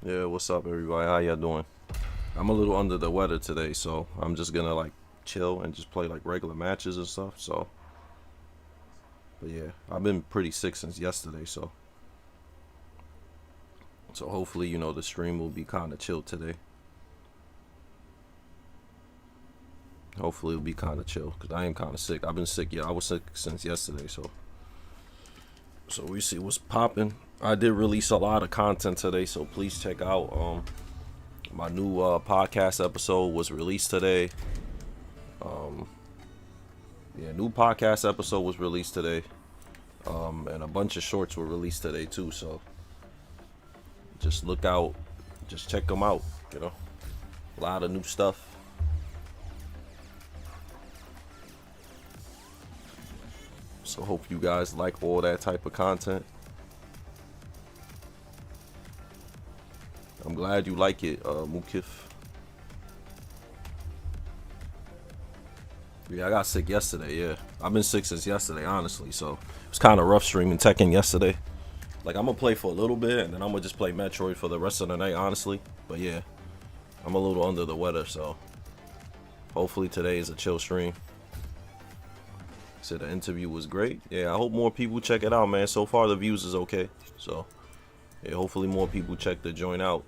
Yeah, what's up, everybody? How y'all doing? I'm a little under the weather today, so I'm just gonna like chill and just play like regular matches and stuff. But yeah, I've been pretty sick since yesterday, so hopefully the stream will be kind of chill today. Hopefully it'll be kind of chill because I am kind of sick. I've been sick. Yeah, I was sick since yesterday, so we see what's popping. I did release a lot of content today, so please check out my new podcast episode was released today. Yeah, new podcast episode was released today. And a bunch of shorts were released today too. So just look out, just check them out. A lot of new stuff. So hope you guys like all that type of content. I'm glad you like it, Mukif. Yeah, I got sick yesterday. Yeah, I've been sick since yesterday, honestly. So it was kind of rough streaming Tekken yesterday. Like, I'm gonna play for a little bit and then I'm gonna just play Metroid for the rest of the night, honestly. But yeah, I'm a little under the weather, so hopefully today is a chill stream. Said the interview was great. Yeah, I hope more people check it out, man. So far the views is okay. So yeah, hopefully more people check the joint out.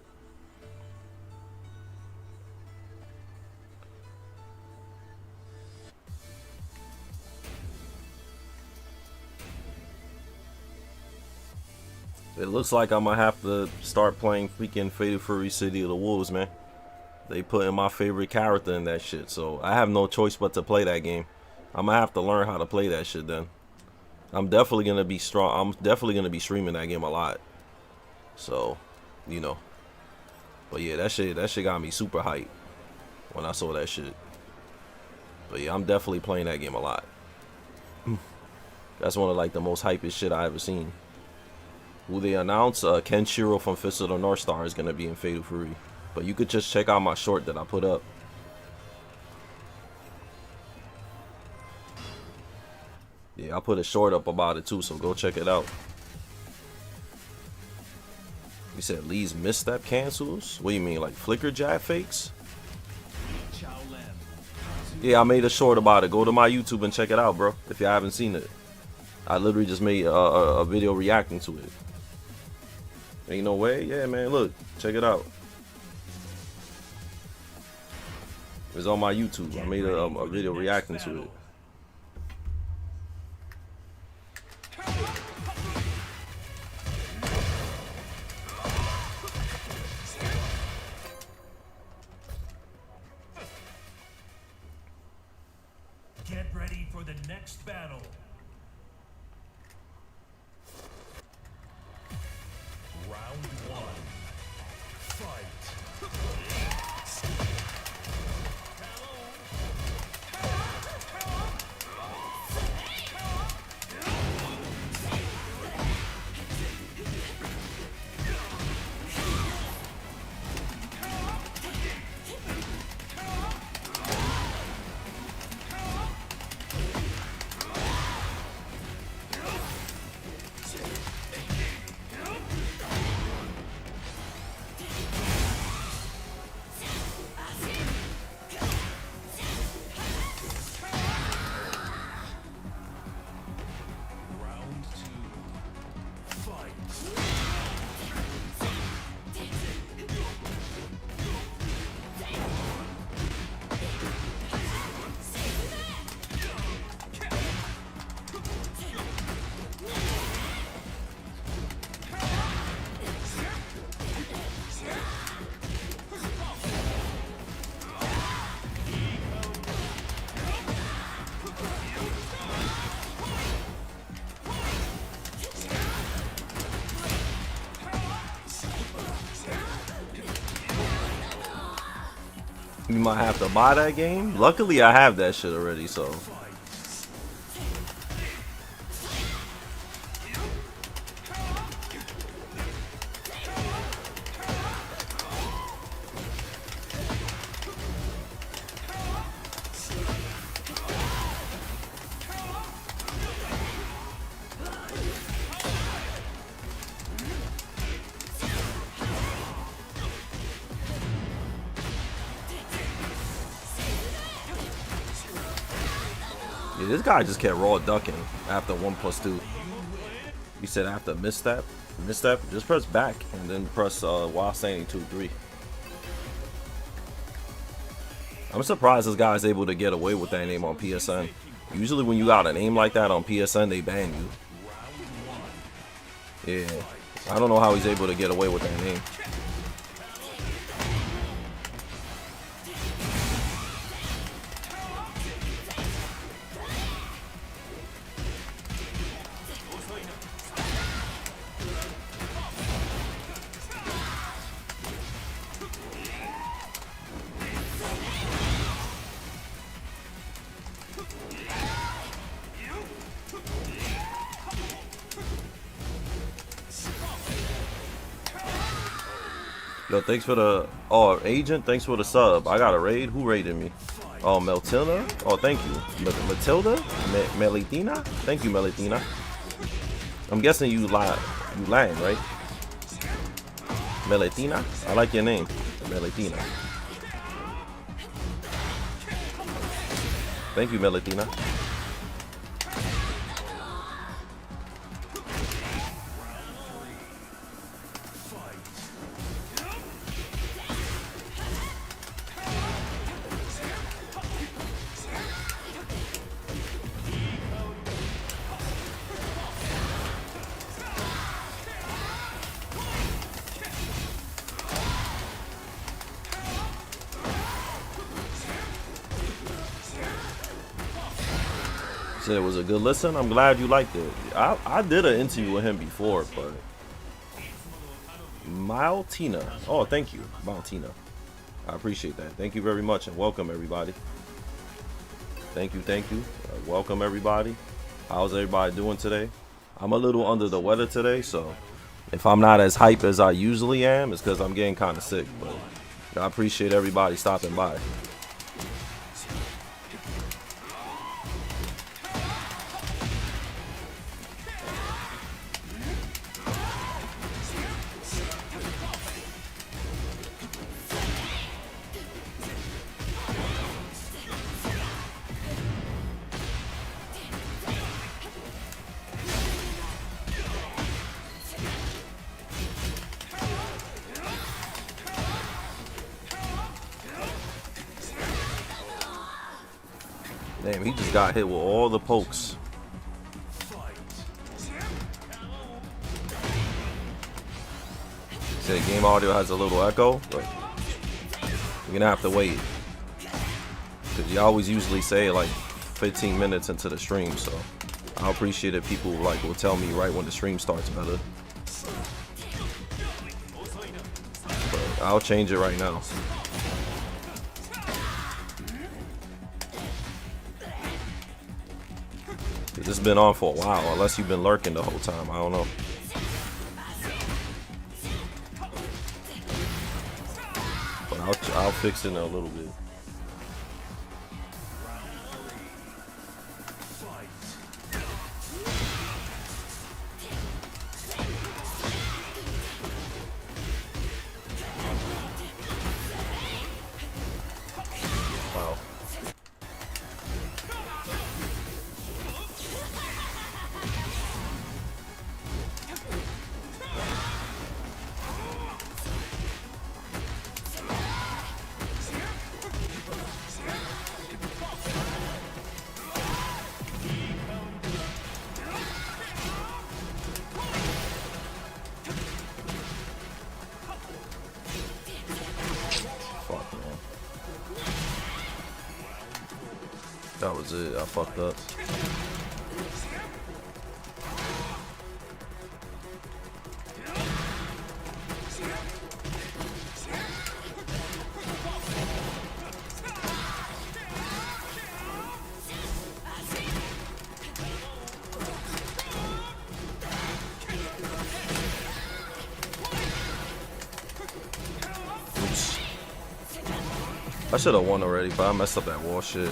It looks like I'm gonna have to start playing freaking Fatal Fury City of the Wolves, man. They put in my favorite character in that shit, so I have no choice but to play that game. I'm gonna have to learn how to play that shit then. I'm definitely gonna be strong. I'm definitely gonna be streaming that game a lot. So, you know. But yeah, that shit got me super hyped when I saw that shit. But yeah, I'm definitely playing that game a lot. That's one of like the most hypest shit I ever seen. Who they announced, Kenshiro from Fist of the North Star is gonna be in Fatal Fury. But you could just check out my short that I put up. Yeah, I put a short up about it too, so go check it out. You said Lee's misstep cancels? What do you mean, like flicker jack fakes? Yeah, I made a short about it. Go to my YouTube and check it out, bro, if you haven't seen it. I literally just made a video reacting to it. Ain't no way? Yeah, man, look. Check it out. It's on my YouTube. I made a video reacting to it. Get ready for the next battle. Round one. Fight. Round two. Fight. You might have to buy that game. Luckily, I have that shit already, so. this guy just kept raw ducking after 1+2. He said after misstep, just press back and then press while standing 2-3. I'm surprised this guy's able to get away with that name on PSN. Usually when you got a name like that on PSN, they ban you. Yeah, I don't know how he's able to get away with that name. Yo, thanks for the agent. Thanks for the sub. I got a raid. Who raided me? Oh, Meltina. Oh, thank you, Matilda, Melitina. Thank you, Melitina. I'm guessing you lying, right? Melitina. I like your name, Melitina. Thank you, Melitina. Said it was a good listen. I'm glad you liked it. I did an interview with him before, but Maltina. Oh, thank you, Maltina. I appreciate that. Thank you very much and welcome everybody. Thank you. Welcome everybody. How's everybody doing today? I'm a little under the weather today, so if I'm not as hype as I usually am, it's because I'm getting kind of sick. But I appreciate everybody stopping by. Damn, he just got hit with all the pokes. Said game audio has a little echo, but you're gonna have to wait. Cause you always usually say like 15 minutes into the stream, so I appreciate it. People like will tell me right when the stream starts better. But I'll change it right now. This has been on for a while, unless you've been lurking the whole time. I don't know. But I'll fix it in a little bit. Wow. That was it. I fucked up. Oops. I should have won already, but I messed up that wall shit.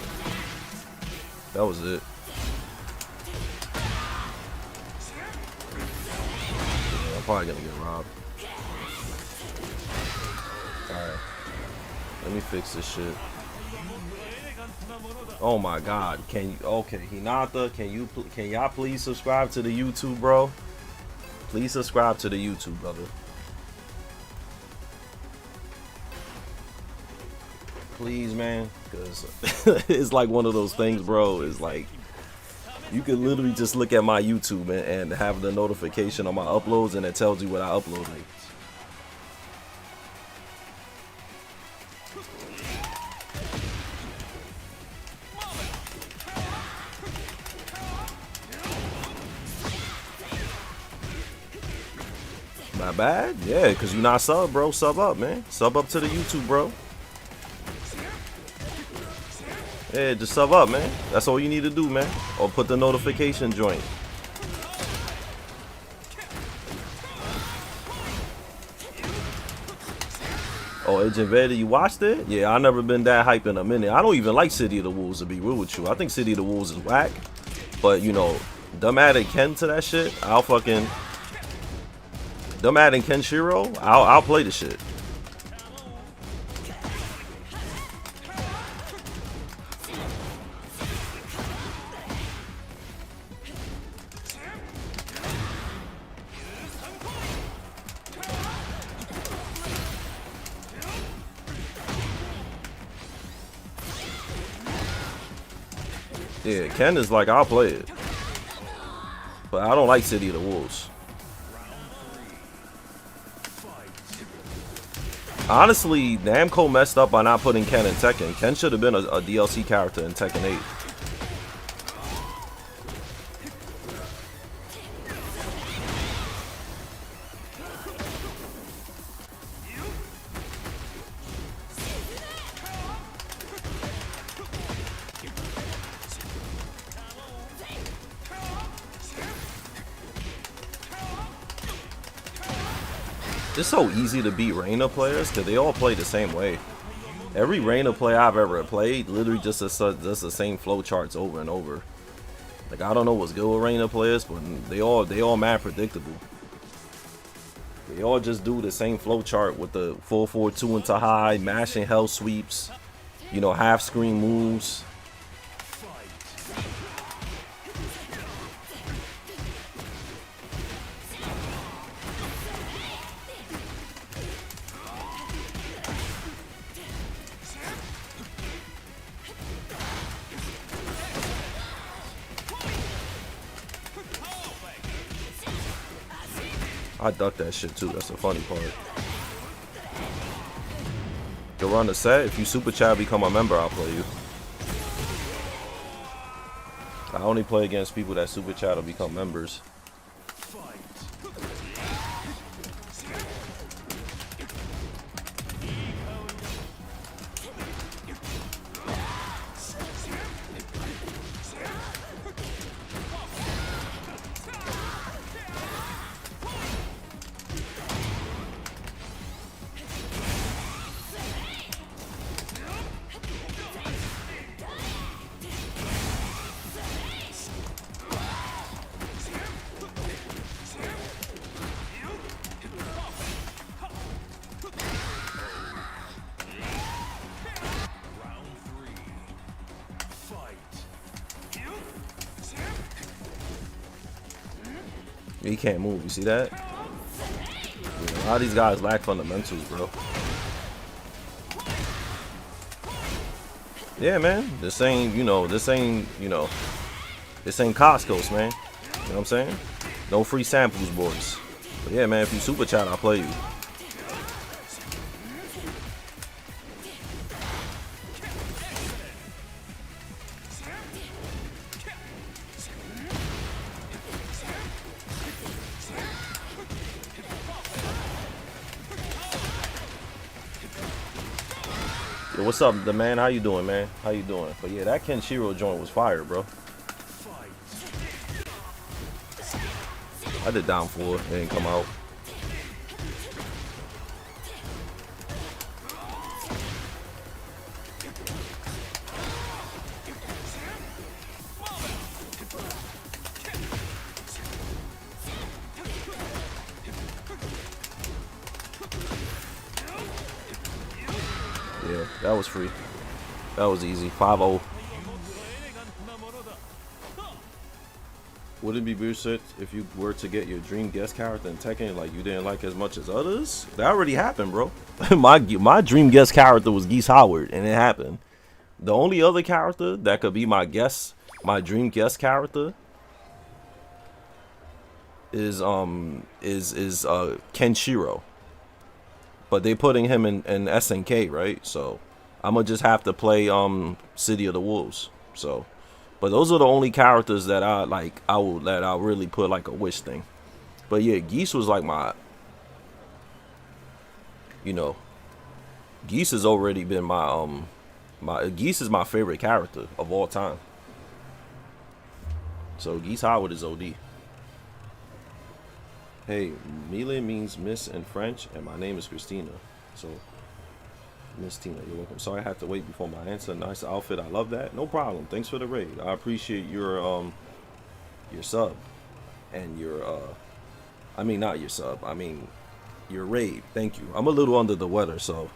That was it. Yeah, I'm probably gonna get robbed. Alright. Let me fix this shit. Oh my God! Can you? Okay, Hinata, can y'all please subscribe to the YouTube, bro? Please subscribe to the YouTube, brother. Please, man, because it's like one of those things, bro. It's like you can literally just look at my YouTube and have the notification on my uploads, and it tells you what I uploaded. Not bad? Yeah, because you not sub, bro. Sub up, man. Sub up to the YouTube, bro. Yeah, just sub up, man. That's all you need to do, man. Or put the notification joint. Oh, Agent Vader, you watched it? Yeah, I never been that hype in a minute. I don't even like City of the Wolves, to be real with you. I think City of the Wolves is whack. But, you know, them adding Ken to that shit, I'll fucking... Them adding Kenshiro, I'll play the shit. Yeah, Ken is like, I'll play it. But I don't like City of the Wolves. Honestly, Namco messed up by not putting Ken in Tekken. Ken should have been a DLC character in Tekken 8. It's so easy to beat Reina players because they all play the same way. Every Reina player I've ever played literally just the same flow charts over and over. Like, I don't know what's good with Reina players, but they all mad predictable. They all just do the same flow chart with the 4-4-2 into high, mashing hell sweeps, you know, half screen moves. I duck that shit too. That's the funny part. You'll run the set. If you super chat, become a member, I'll play you. I only play against people that super chat or become members. He can't move. You see that? Yeah, a lot of these guys lack fundamentals, bro. Yeah, man. This ain't Costco's, man. You know what I'm saying? No free samples, boys. But yeah, man, if you super chat, I'll play you. Yo, what's up, the man? How you doing, man? How you doing? But yeah, that Kenshiro joint was fire, bro. I did down 4. It didn't come out. Yeah, that was free. That was easy. 5-0. Would it be weird if you were to get your dream guest character in Tekken like you didn't like as much as others? That already happened, bro. my dream guest character was Geese Howard, and it happened. The only other character that could be my dream guest character is Kenshiro. But they putting him in SNK, right? So I'm gonna just have to play City of the Wolves. So, but those are the only characters that I really put like a wish thing. But yeah, Geese was like my, you know, Geese has already been my Geese is my favorite character of all time. So Geese Howard is OD. Hey, Mile means Miss in French, and my name is Christina. So, Miss Tina, you're welcome. Sorry I have to wait before my answer. Nice outfit, I love that. No problem. Thanks for the raid. I appreciate your sub and your I mean not your sub. I mean your raid. Thank you. I'm a little under the weather, so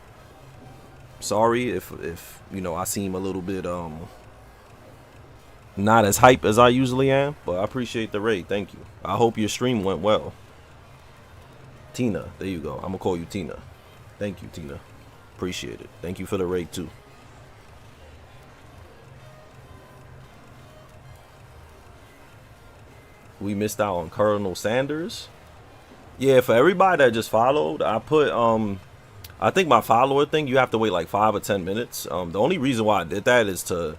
sorry if you know I seem a little bit not as hype as I usually am, but I appreciate the raid. Thank you. I hope your stream went well. Tina, there you go. I'm gonna call you Tina. Thank you, Tina. Appreciate it. Thank you for the raid too. We missed out on Colonel Sanders. Yeah, for everybody that just followed, I put I think my follower thing, you have to wait like 5 or 10 minutes. The only reason why I did that is to,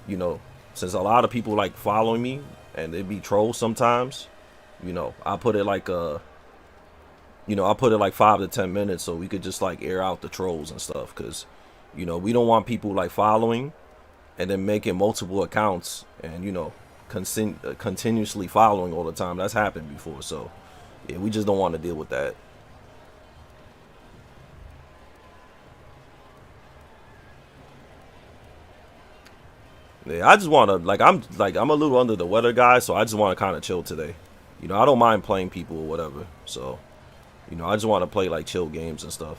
you know, since a lot of people like following me and they be trolls sometimes, you know, I put it like I put it like 5 to 10 minutes so we could just like air out the trolls and stuff, because you know we don't want people like following and then making multiple accounts and you know continuously following all the time. That's happened before, so yeah, we just don't want to deal with that. Yeah, I just want to I'm a little under the weather, guys, so I just want to kind of chill today. You know, I don't mind playing people or whatever, so you know, I just want to play like chill games and stuff.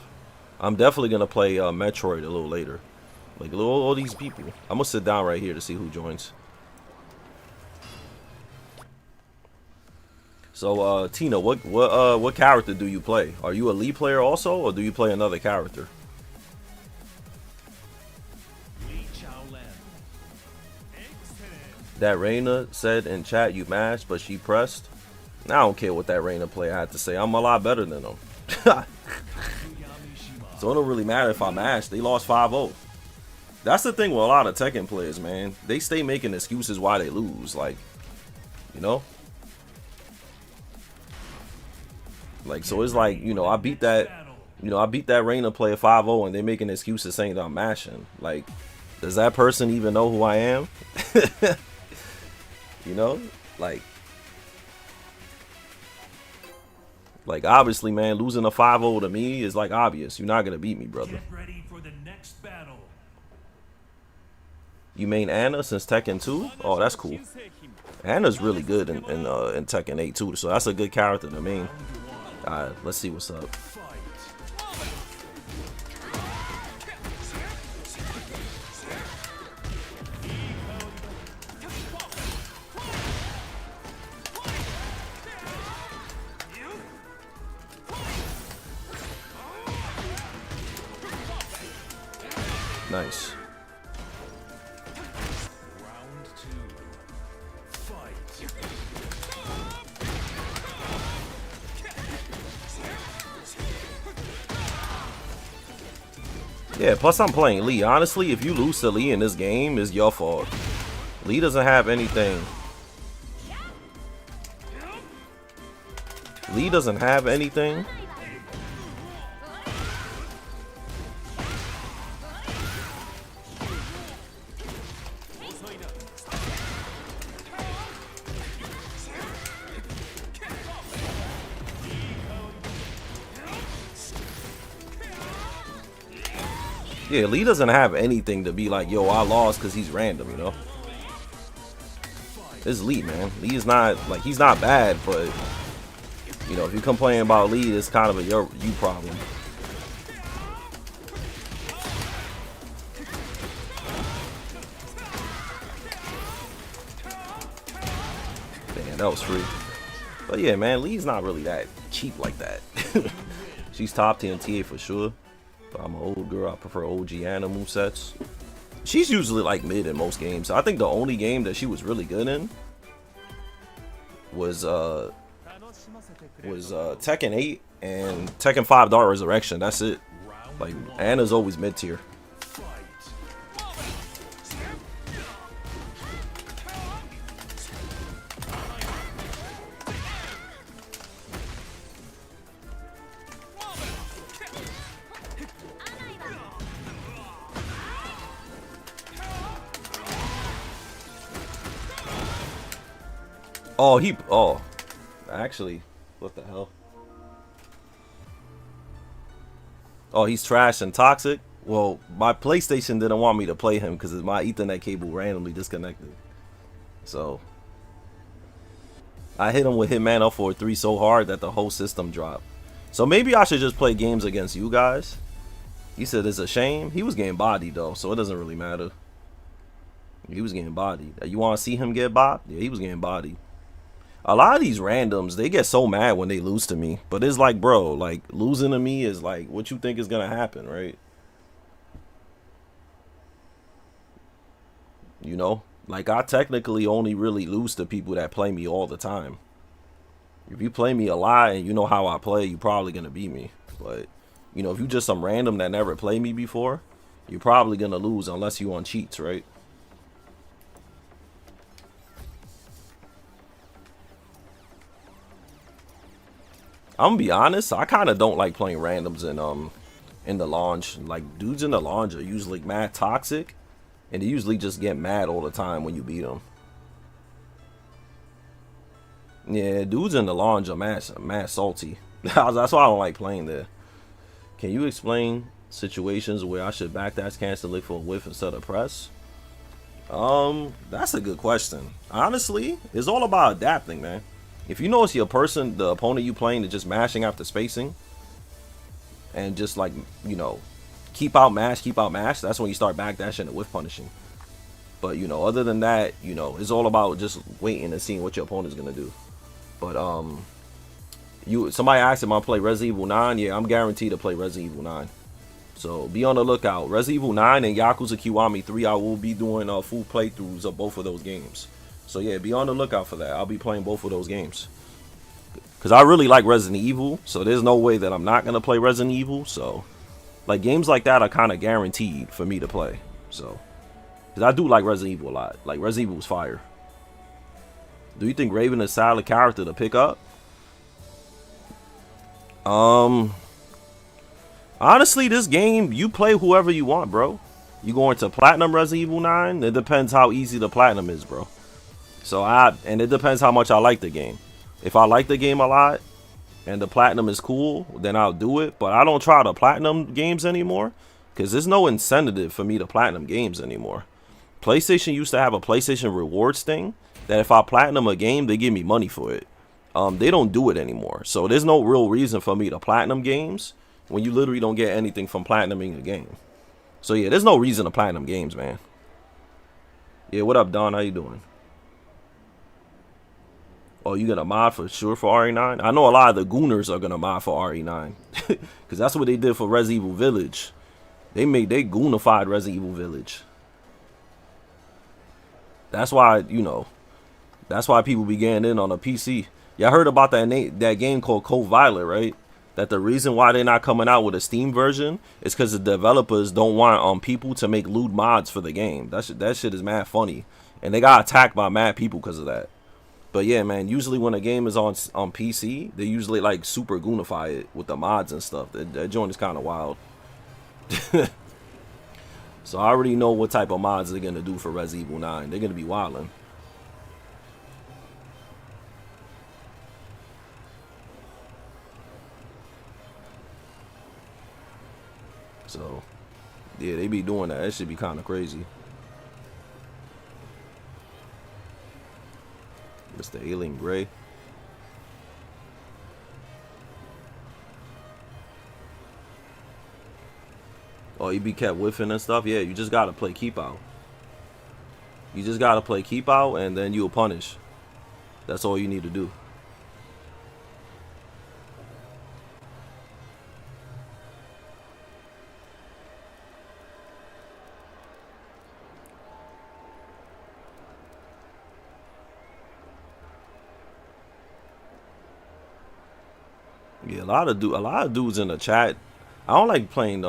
I'm definitely gonna play Metroid a little later. Like all these people. I'm gonna sit down right here to see who joins. So Tina, what character do you play? Are you a Lee player also, or do you play another character? That Reina said in chat you mashed, but she pressed. I don't care what that Reina player had to say. I'm a lot better than them. So it don't really matter if I mash. They lost 5-0. That's the thing with a lot of Tekken players, man. They stay making excuses why they lose. Like, you know? Like, so it's like, you know, I beat that Reina player 5-0 and they making excuses saying that I'm mashing. Like, does that person even know who I am? You know? Like obviously, man, losing a 5-0 to me is like obvious. You're not gonna beat me, brother. Get ready for the next battle. You main Anna since Tekken 2? Oh, that's cool. Anna's really good in Tekken 8 too, so that's a good character to main. Alright, let's see what's up. Nice. Round 2. Fight. Yeah, plus I'm playing Lee. Honestly, if you lose to Lee in this game, it's your fault. Lee doesn't have anything. Lee doesn't have anything. Yeah, Lee doesn't have anything to be like, yo, I lost because he's random, you know? It's Lee, man. Lee is not, like, he's not bad, but, you know, if you complain about Lee, it's kind of a you problem. Man, That was free. But yeah, man, Lee's not really that cheap like that. She's top tier in TA for sure. But I'm an old girl. I prefer OG Ana movesets. She's usually like mid in most games. I think the only game that she was really good in was Tekken 8 and Tekken 5 Dark Resurrection. That's it. Like, Ana's always mid tier. Oh, actually, what the hell? Oh, he's trash and toxic. Well, my PlayStation didn't want me to play him because my Ethernet cable randomly disconnected. So I hit him with Hitman up for 3 so hard that the whole system dropped. So maybe I should just play games against you guys. He said it's a shame. He was getting bodied though, so it doesn't really matter. He was getting bodied. You want to see him get bopped? Yeah, he was getting bodied. A lot of these randoms, they get so mad when they lose to me. But it's like, bro, like, losing to me is like what you think is going to happen, right? You know? Like, I technically only really lose to people that play me all the time. If you play me a lot and you know how I play, you're probably going to beat me. But, you know, if you just some random that never played me before, you're probably going to lose unless you on cheats, right? I'm gonna be honest, I kind of don't like playing randoms in the launch. Like, dudes in the launch are usually mad toxic, and they usually just get mad all the time when you beat them. Yeah, dudes in the launch are mad salty. That's why I don't like playing there. Can you explain situations where I should backdash cancel lick for a whiff instead of press? That's a good question. Honestly, it's all about adapting, man. If you notice your person, the opponent you playing, is just mashing after spacing and just like, you know, keep out mash, that's when you start backdashing and whiff punishing. But, you know, other than that, you know, it's all about just waiting and seeing what your opponent's gonna do. But somebody asked if I play Resident Evil 9. Yeah, I'm guaranteed to play Resident Evil 9. So be on the lookout. Resident Evil 9 and Yakuza Kiwami 3, I will be doing full playthroughs of both of those games. So yeah, be on the lookout for that. I'll be playing both of those games. Because I really like Resident Evil, so there's no way that I'm not going to play Resident Evil. So, like, games like that are kind of guaranteed for me to play. So, because I do like Resident Evil a lot. Like, Resident Evil was fire. Do you think Raven is a solid character to pick up? Honestly, this game, you play whoever you want, bro. You going to Platinum Resident Evil 9? It depends how easy the Platinum is, bro. So and it depends how much I like the game. If I like the game a lot and the Platinum is cool, then I'll do it. But I don't try the Platinum games anymore because there's no incentive for me to Platinum games anymore. PlayStation used to have a PlayStation Rewards thing that if I Platinum a game, they give me money for it. They don't do it anymore. So there's no real reason for me to Platinum games when you literally don't get anything from Platinuming a game. So yeah, there's no reason to Platinum games, man. Yeah, what up, Don? How you doing? Oh, you gonna mod for sure for RE9? I know a lot of the Gooners are gonna mod for RE9 because that's what they did for Resident Evil Village. They Goonified Resident Evil Village. That's why, you know, that's why people be getting in on a PC. Y'all heard about that game called Code Violet, right? That the reason why they're not coming out with a Steam version is because the developers don't want people to make lewd mods for the game. That shit is mad funny, and they got attacked by mad people because of that. But yeah, man, usually when a game is on PC, they usually like super goonify it with the mods and stuff. That joint is kind of wild. So I already know what type of mods they're gonna do for Resident Evil 9. They're gonna be wildin'. So yeah, they be doing that. That should be kind of crazy. Mr. Alien Gray. Oh, you be kept whiffing and stuff? Yeah, you just gotta play keep out. You just gotta play keep out and then you'll punish. That's all you need to do. Yeah, a lot of dudes in the chat. I don't like playing.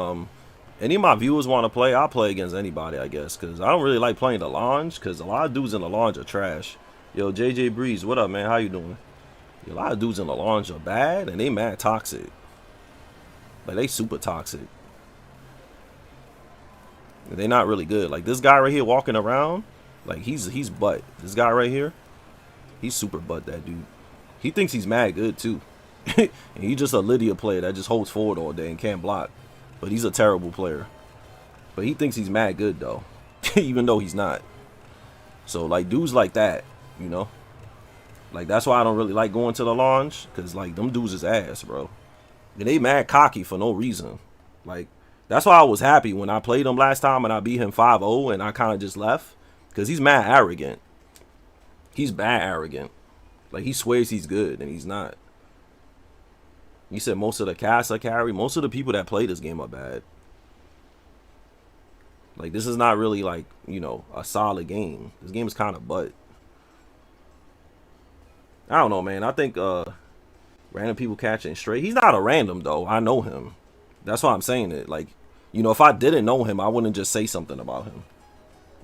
Any of my viewers want to play, I'll play against anybody, I guess, because I don't really like playing the lounge, because a lot of dudes in the lounge are trash. Yo, JJ Breeze, what up, man? How you doing? A lot of dudes in the lounge are bad, and they mad toxic. Like, they super toxic. They're not really good. Like, this guy right here walking around, like, he's butt. This guy right here, he's super butt, that dude. He thinks he's mad good, too. And he's just a Lydia player that just holds forward all day and can't block. But he's a terrible player. But he thinks he's mad good, though. Even though he's not. So, like, dudes like that, you know? Like, that's why I don't really like going to the lounge. Because, like, them dudes is ass, bro. And they mad cocky for no reason. Like, that's why I was happy when I played him last time and I beat him 5-0 and I kind of just left. Because he's mad arrogant. He's bad arrogant. Like, he swears he's good and he's not. You said most of the cast are carry. Most of the people that play this game are bad. Like, this is not really, like, you know, a solid game. This game is kind of butt. I don't know, man. I think random people catching straight. He's not a random, though. I know him. That's why I'm saying it. Like, you know, if I didn't know him, I wouldn't just say something about him.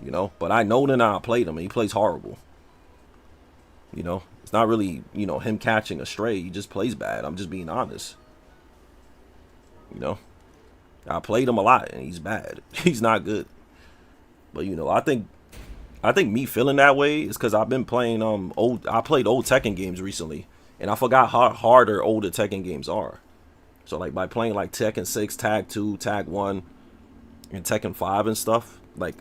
You know? But I know that I played him, and he plays horrible. You know? It's not really, you know, him catching a stray. He just plays bad. I'm just being honest. You know? I played him a lot, and he's bad. He's not good. But, you know, I think me feeling that way is because I've been playing I played old Tekken games recently, and I forgot how harder older Tekken games are. So, like, by playing, like, Tekken 6, Tag 2, Tag 1, and Tekken 5 and stuff, like,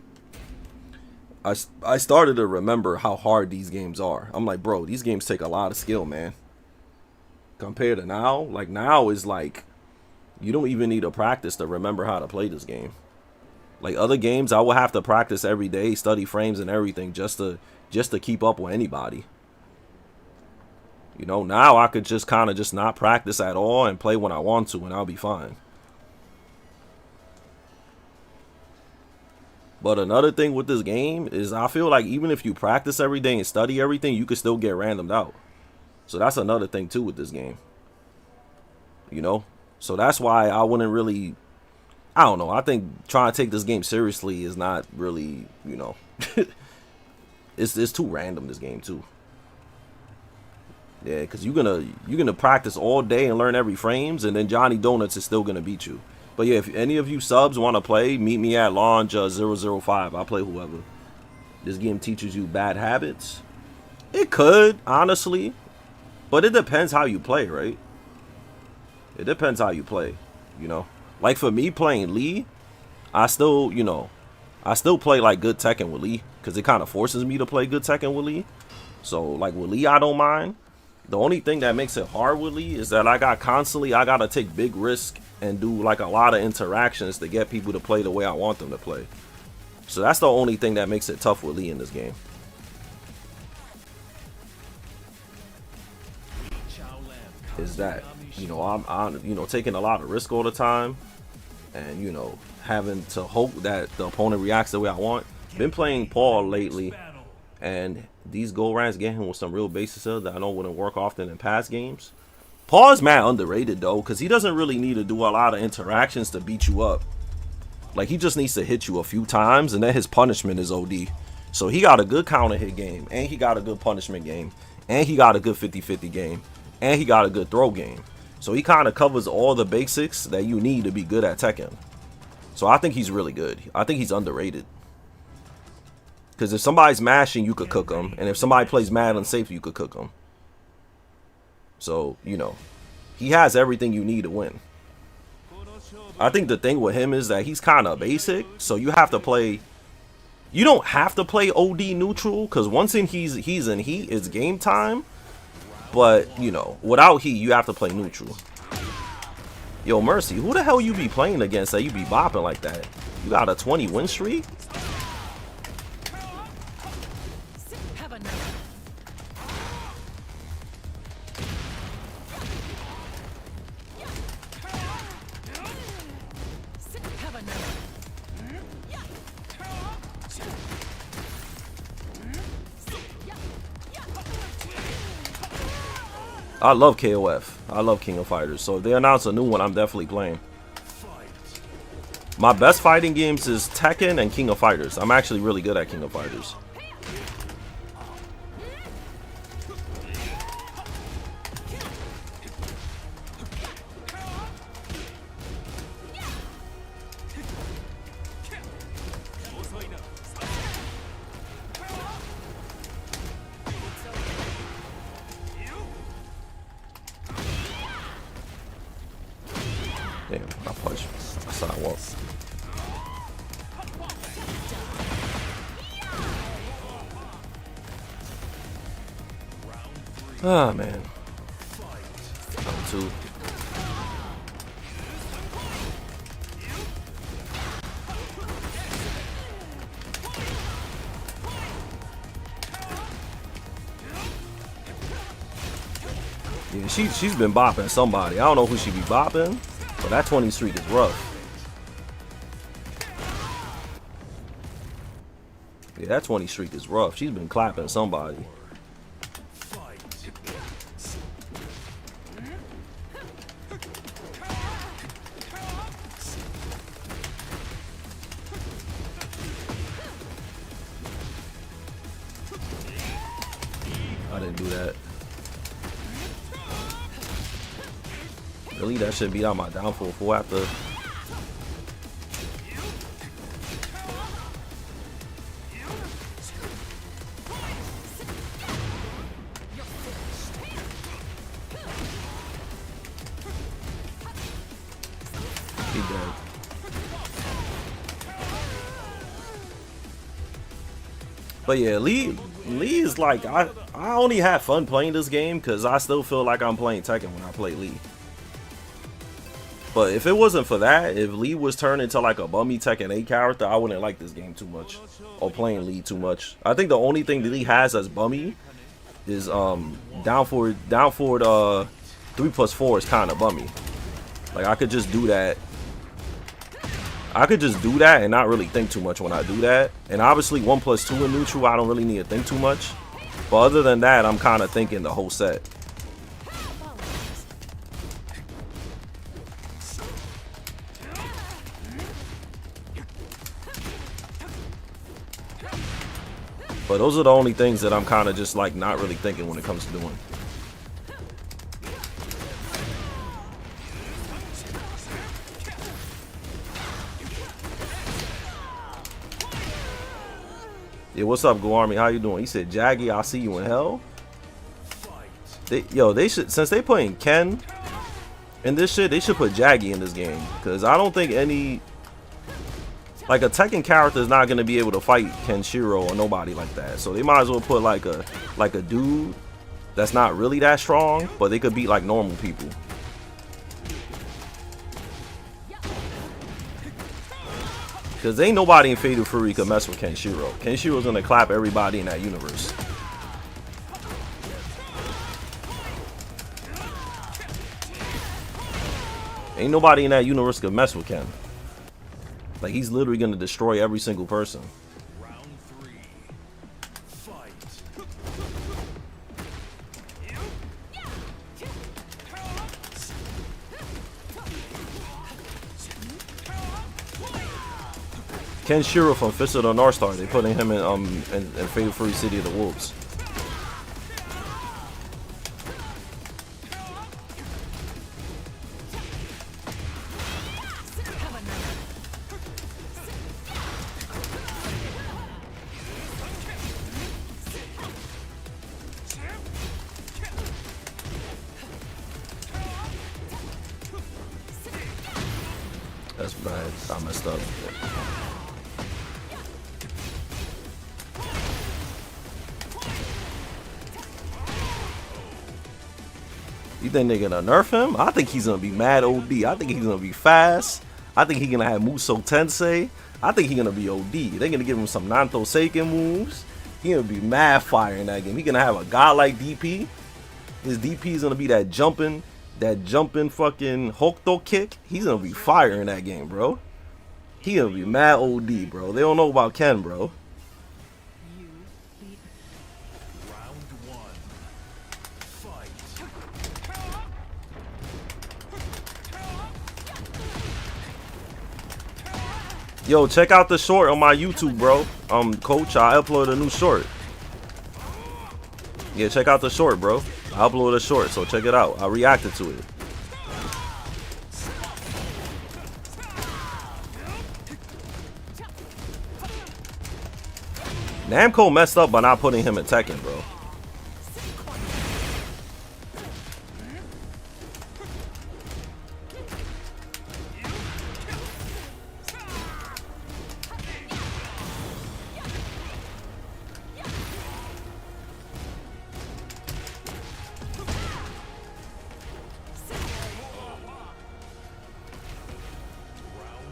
I started to remember how hard these games are. I'm like, bro, these games take a lot of skill, man. Compared to now, like, now is like, you don't even need to practice to remember how to play this game. Like, other games, I will have to practice every day, study frames and everything just to keep up with anybody. You know, now I could just kind of just not practice at all and play when I want to, and I'll be fine. But another thing with this game is I feel like even if you practice every day and study everything, you could still get randomed out. So that's another thing too with this game. You know? So that's why I wouldn't really, I don't know. I think trying to take this game seriously is not really, you know, it's too random, this game too. Yeah, because you're gonna practice all day and learn every frames, and then Johnny Donuts is still gonna beat you. But yeah, if any of you subs want to play, meet me at Launch 005. I'll play whoever. This game teaches you bad habits. It could, honestly. But it depends how you play, right? It depends how you play, you know? Like, for me playing Lee, I still, you know, I still play, like, good Tekken with Lee. Because it kind of forces me to play good Tekken with Lee. So, like, with Lee, I don't mind. The only thing that makes it hard with Lee is that I gotta take big risks and do like a lot of interactions to get people to play the way I want them to play. So that's the only thing that makes it tough with Lee in this game. Is that, you know, I'm you know, taking a lot of risk all the time, and, you know, having to hope that the opponent reacts the way I want. Been playing Paul lately, and these go rounds get him with some real basic stuff that I know wouldn't work often in past games. Paul's mad underrated though, because he doesn't really need to do a lot of interactions to beat you up. Like, he just needs to hit you a few times, and then his punishment is OD. So he got a good counter hit game, and he got a good punishment game, and he got a good 50-50 game, and he got a good throw game. So he kind of covers all the basics that you need to be good at Tekken. So I think he's really good. I think he's underrated. Because if somebody's mashing, you could cook them. And if somebody plays mad unsafe, you could cook them. So, you know, he has everything you need to win. I think the thing with him is that he's kind of basic. So you have to play... You don't have to play OD neutral. Because once he's in heat, it's game time. But, you know, without heat, you have to play neutral. Yo, Mercy, who the hell you be playing against that you be bopping like that? You got a 20 win streak? I love KOF. I love King of Fighters. So if they announce a new one, I'm definitely playing. Fight. My best fighting games is Tekken and King of Fighters. I'm actually really good at King of Fighters. Damn, I punched a sidewalk. Ah, man. Round 2. Yeah, she's been bopping somebody. I don't know who she be bopping, but that 20 streak is rough. Yeah, that 20 streak is rough. She's been clapping somebody. I didn't do that. Really, that should beat out my downfall full after. He dead. But yeah, Lee is like, I only had fun playing this game because I still feel like I'm playing Tekken when I play Lee. But if it wasn't for that, if Lee was turned into like a bummy Tekken 8 character, I wouldn't like this game too much. Or playing Lee too much. I think the only thing that Lee has as bummy is down forward 3+4 is kind of bummy. Like I could just do that. I could just do that and not really think too much when I do that. And obviously 1+2 in neutral, I don't really need to think too much. But other than that, I'm kind of thinking the whole set. But those are the only things that I'm kind of just like not really thinking when it comes to doing. Yeah, what's up, Go Army? How you doing? He said, Jaggy, I'll see you in hell. They should, since they putting Ken in this shit, they should put Jaggy in this game. Because I don't think any, like a Tekken character is not going to be able to fight Kenshiro or nobody like that. So they might as well put like a dude that's not really that strong, but they could beat like normal people. Because ain't nobody in Fatal Fury can mess with Kenshiro. Kenshiro's gonna clap everybody in that universe. Ain't nobody in that universe can mess with Ken. Like he's literally gonna destroy every single person. Round 3. Fight. Kenshiro from Fist of the North Star. They putting him in Fatal Fury City of the Wolves. That's bad. I messed up. You think they're gonna nerf him? I think he's gonna be mad OD. I think he's gonna be fast. I think he's gonna have Muso Tensei. I think he's gonna be OD. They're gonna give him some Nanto Seiken moves. He's gonna be mad fire in that game. He's gonna have a godlike DP. His DP is gonna be that jumping fucking Hokuto kick. He's gonna be fire in that game, bro. He gonna be mad OD, bro. They don't know about Ken, bro. Round 1. Fight. Yo, check out the short on my YouTube, bro. Coach, I uploaded a new short. Yeah, check out the short, bro. I uploaded a short, so check it out. I reacted to it. Namco messed up by not putting him in Tekken, bro.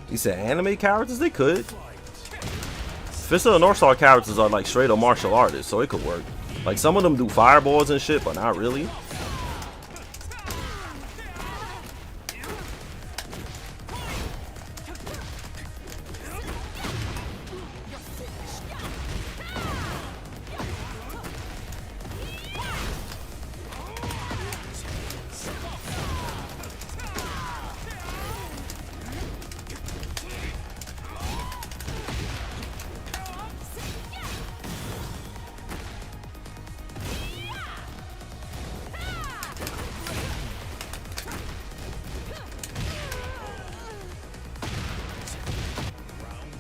He said anime characters? They could. Fist of the North Star characters are like straight up martial artists, so it could work. Like some of them do fireballs and shit, but not really.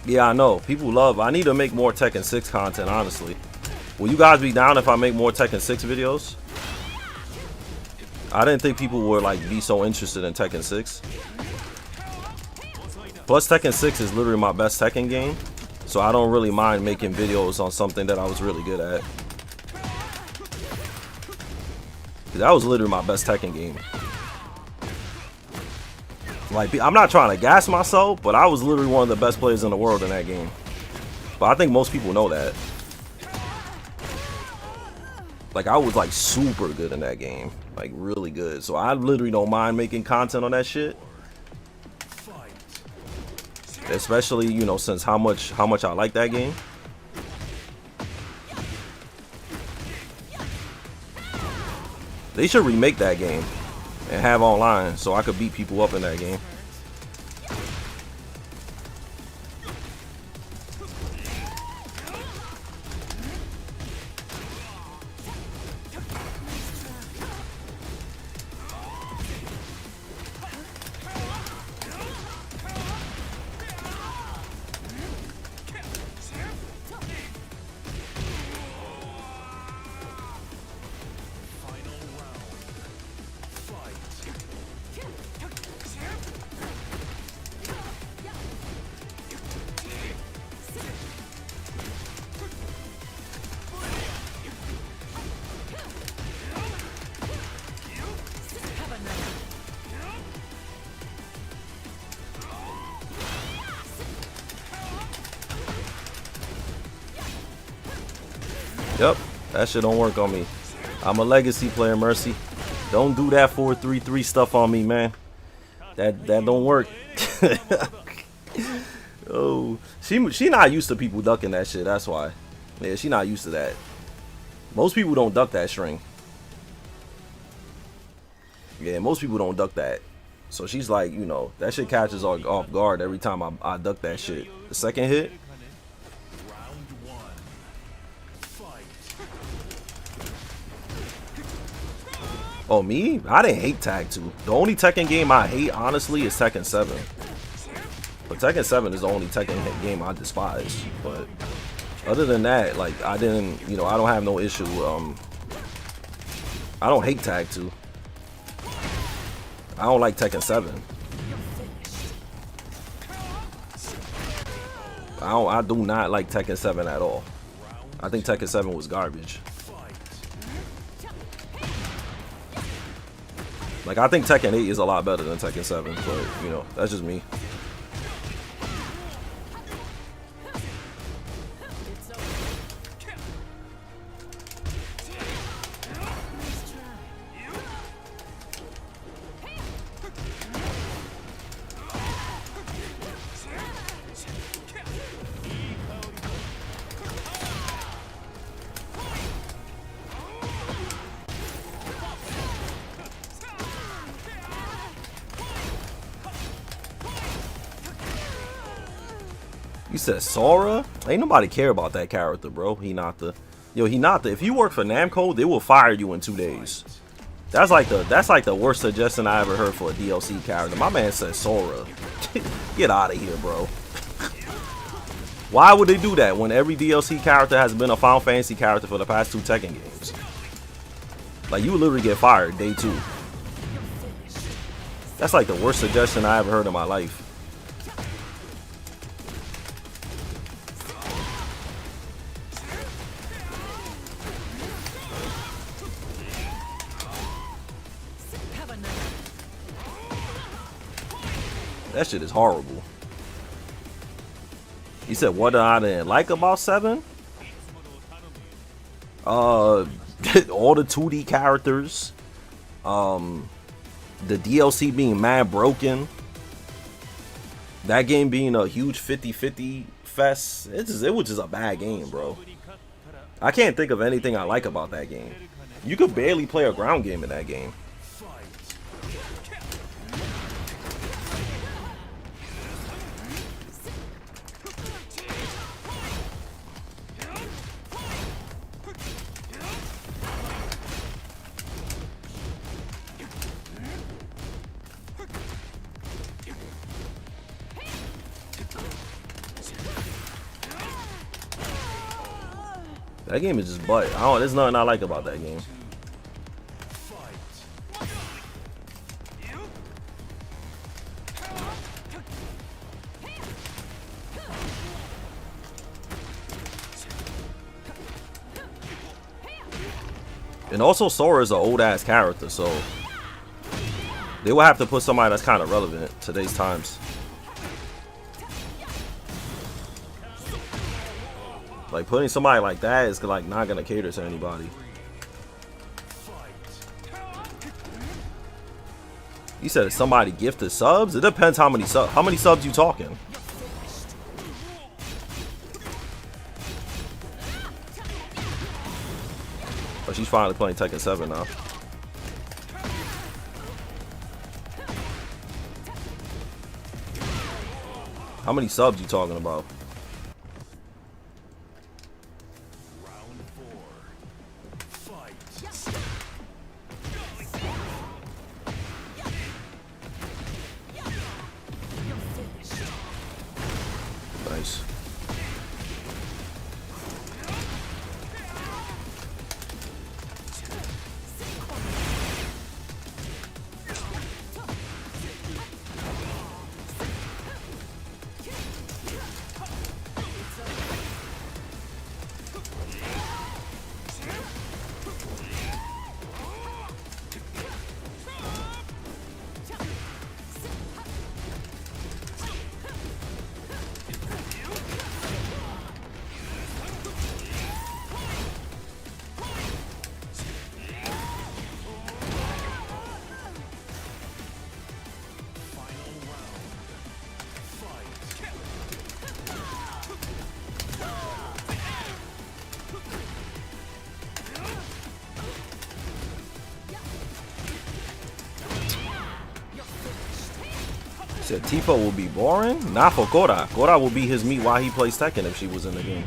Yeah, I know. People love. I need to make more Tekken 6 content, honestly. Will you guys be down if I make more Tekken 6 videos? I didn't think people would like be so interested in Tekken 6. Plus, Tekken 6 is literally my best Tekken game, so I don't really mind making videos on something that I was really good at. That was literally my best Tekken game. Like, I'm not trying to gas myself, but I was literally one of the best players in the world in that game. But I think most people know that. Like, I was like super good in that game, like really good. So I literally don't mind making content on that shit. Especially, you know, since how much I like that game. They should remake that game and have online so I could beat people up in that game. Yep, that shit don't work on me. I'm a legacy player, Mercy. Don't do that 4-3-3 stuff on me, man. That don't work. Oh, she not used to people ducking that shit. That's why. Yeah, she not used to that. Most people don't duck that string. Yeah, most people don't duck that. So she's like, you know, that shit catches off guard every time I duck that shit. The second hit. Oh, me? I didn't hate Tag 2. The only Tekken game I hate, honestly, is Tekken 7. But Tekken 7 is the only Tekken game I despise. But other than that, like, I didn't, you know, I don't have no issue. I don't hate Tag 2. I don't like Tekken 7. I do not like Tekken 7 at all. I think Tekken 7 was garbage. Like, I think Tekken 8 is a lot better than Tekken 7, but, you know, that's just me. You said Sora? Ain't nobody care about that character, bro. Hinata. Yo, Hinata, if you work for Namco, they will fire you in 2 days. That's like the worst suggestion I ever heard for a DLC character. My man said Sora. Get out of here, bro. Why would they do that when every DLC character has been a Final Fantasy character for the past 2 Tekken games? Like, you would literally get fired day 2. That's like the worst suggestion I ever heard in my life. That shit is horrible. You said what I didn't like about 7? All the 2D characters. The DLC being mad broken. That game being a huge 50-50 fest. It was just a bad game, bro. I can't think of anything I like about that game. You could barely play a ground game in that game. That game is just butt. There's nothing I like about that game. And also, Sora is an old ass character, so they will have to put somebody that's kind of relevant in today's times. Like, putting somebody like that is like not gonna cater to anybody. You said somebody gifted subs? It depends how many subs you talking. Oh, she's finally playing Tekken 7 now. How many subs you talking about? Nice. Said Tifa will be boring? Not for Korra. Korra will be his meat while he plays Tekken if she was in the game.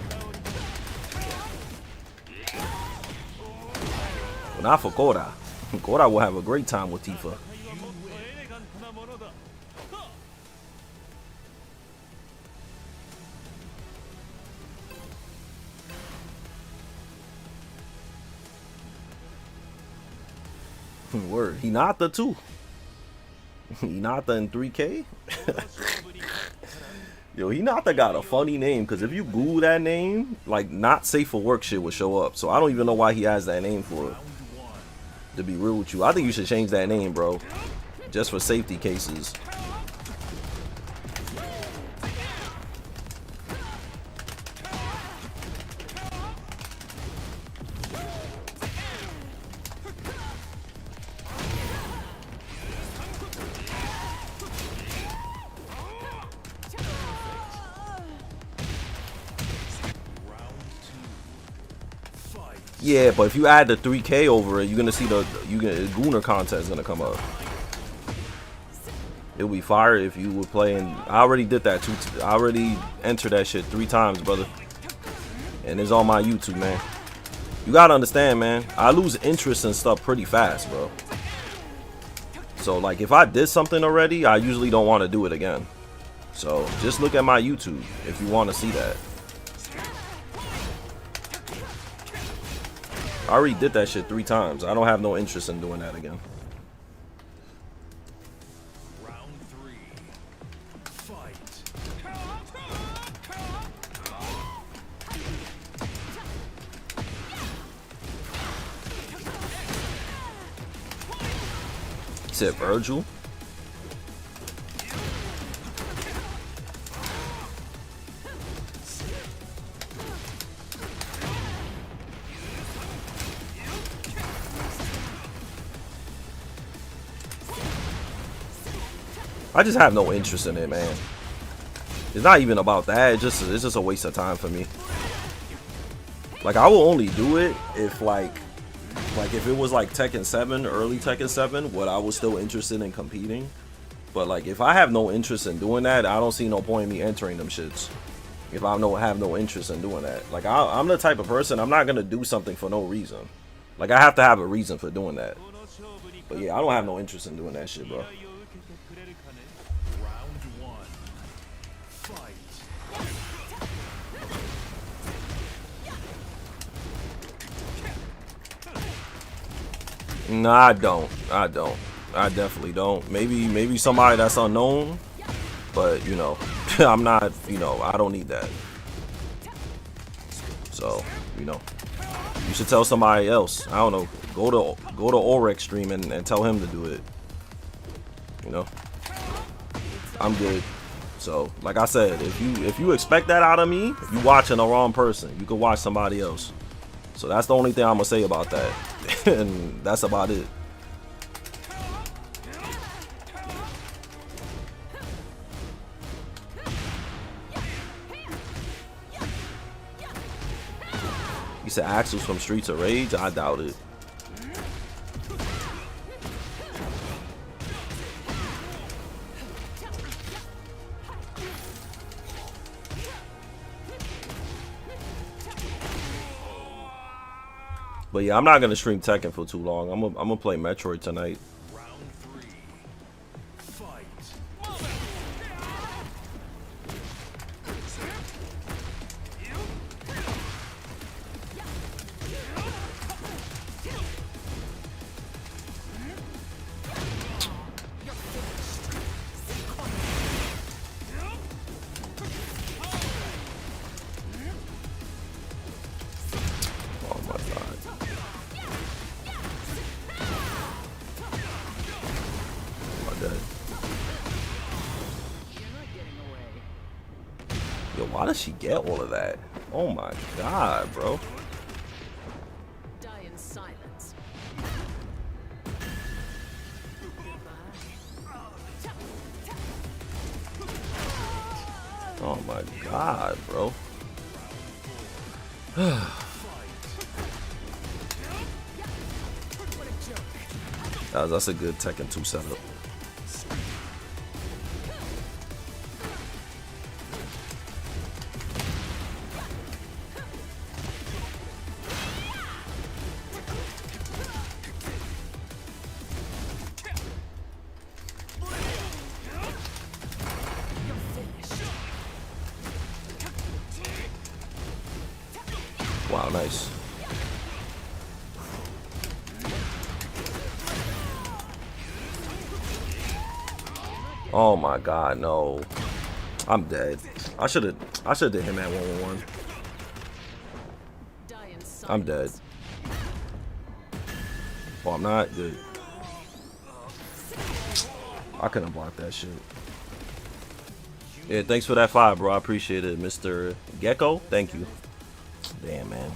But not for Korra. Korra will have a great time with Tifa. Word. Hinata too. Hinata in 3K? Yo, Hinata got a funny name, because if you Google that name, like, not safe for work shit would show up. So I don't even know why he has that name for it. To be real with you, I think you should change that name, bro. Just for safety cases. Yeah, but if you add the 3K over it, you're gonna see Gooner content is gonna come up. It would be fire if you would play. And I already did that I already entered that shit 3 times, brother. And it's on my YouTube, man. You gotta understand, man. I lose interest in stuff pretty fast, bro. So, like, if I did something already, I usually don't want to do it again. So, just look at my YouTube if you want to see that. I already did that shit 3 times. I don't have no interest in doing that again. Round 3. Fight. Said Virgil. I just have no interest in it, man. It's not even about that. It's just a waste of time for me. Like, I will only do it if like if it was like Tekken 7, early Tekken 7, what I was still interested in competing. But like, if I have no interest in doing that, I don't see no point in me entering them shits. If I have no interest in doing that. Like, I'm the type of person, I'm not gonna do something for no reason. Like, I have to have a reason for doing that. But yeah, I don't have no interest in doing that shit, bro. Round 1. Fight. Nah, I don't. I definitely don't. Maybe somebody that's unknown, but you know, I'm not, you know, I don't need that. So, you know, you should tell somebody else. I don't know. Go to Orex stream and tell him to do it. You know, I'm good. So, like I said, if you expect that out of me, you watching the wrong person. You could watch somebody else. So that's the only thing I'm gonna say about that. And that's about it. You said Axel's from Streets of Rage? I doubt it. But yeah, I'm not gonna stream Tekken for too long. I'm gonna play Metroid tonight. Round 3. Fight. Oh my god. My dad. Yo, why does she get all of that? Oh my god, bro. Die in silence. Oh my god, bro. That's a good Tekken 2 setup. Wow, nice. Oh my god, no. I'm dead. I should have did him at 1-1-1. Die in silence. I'm dead. Oh, I'm not good. I couldn't block that shit. Yeah, thanks for that 5, bro. I appreciate it, Mr. Gecko. Thank you. Damn, man.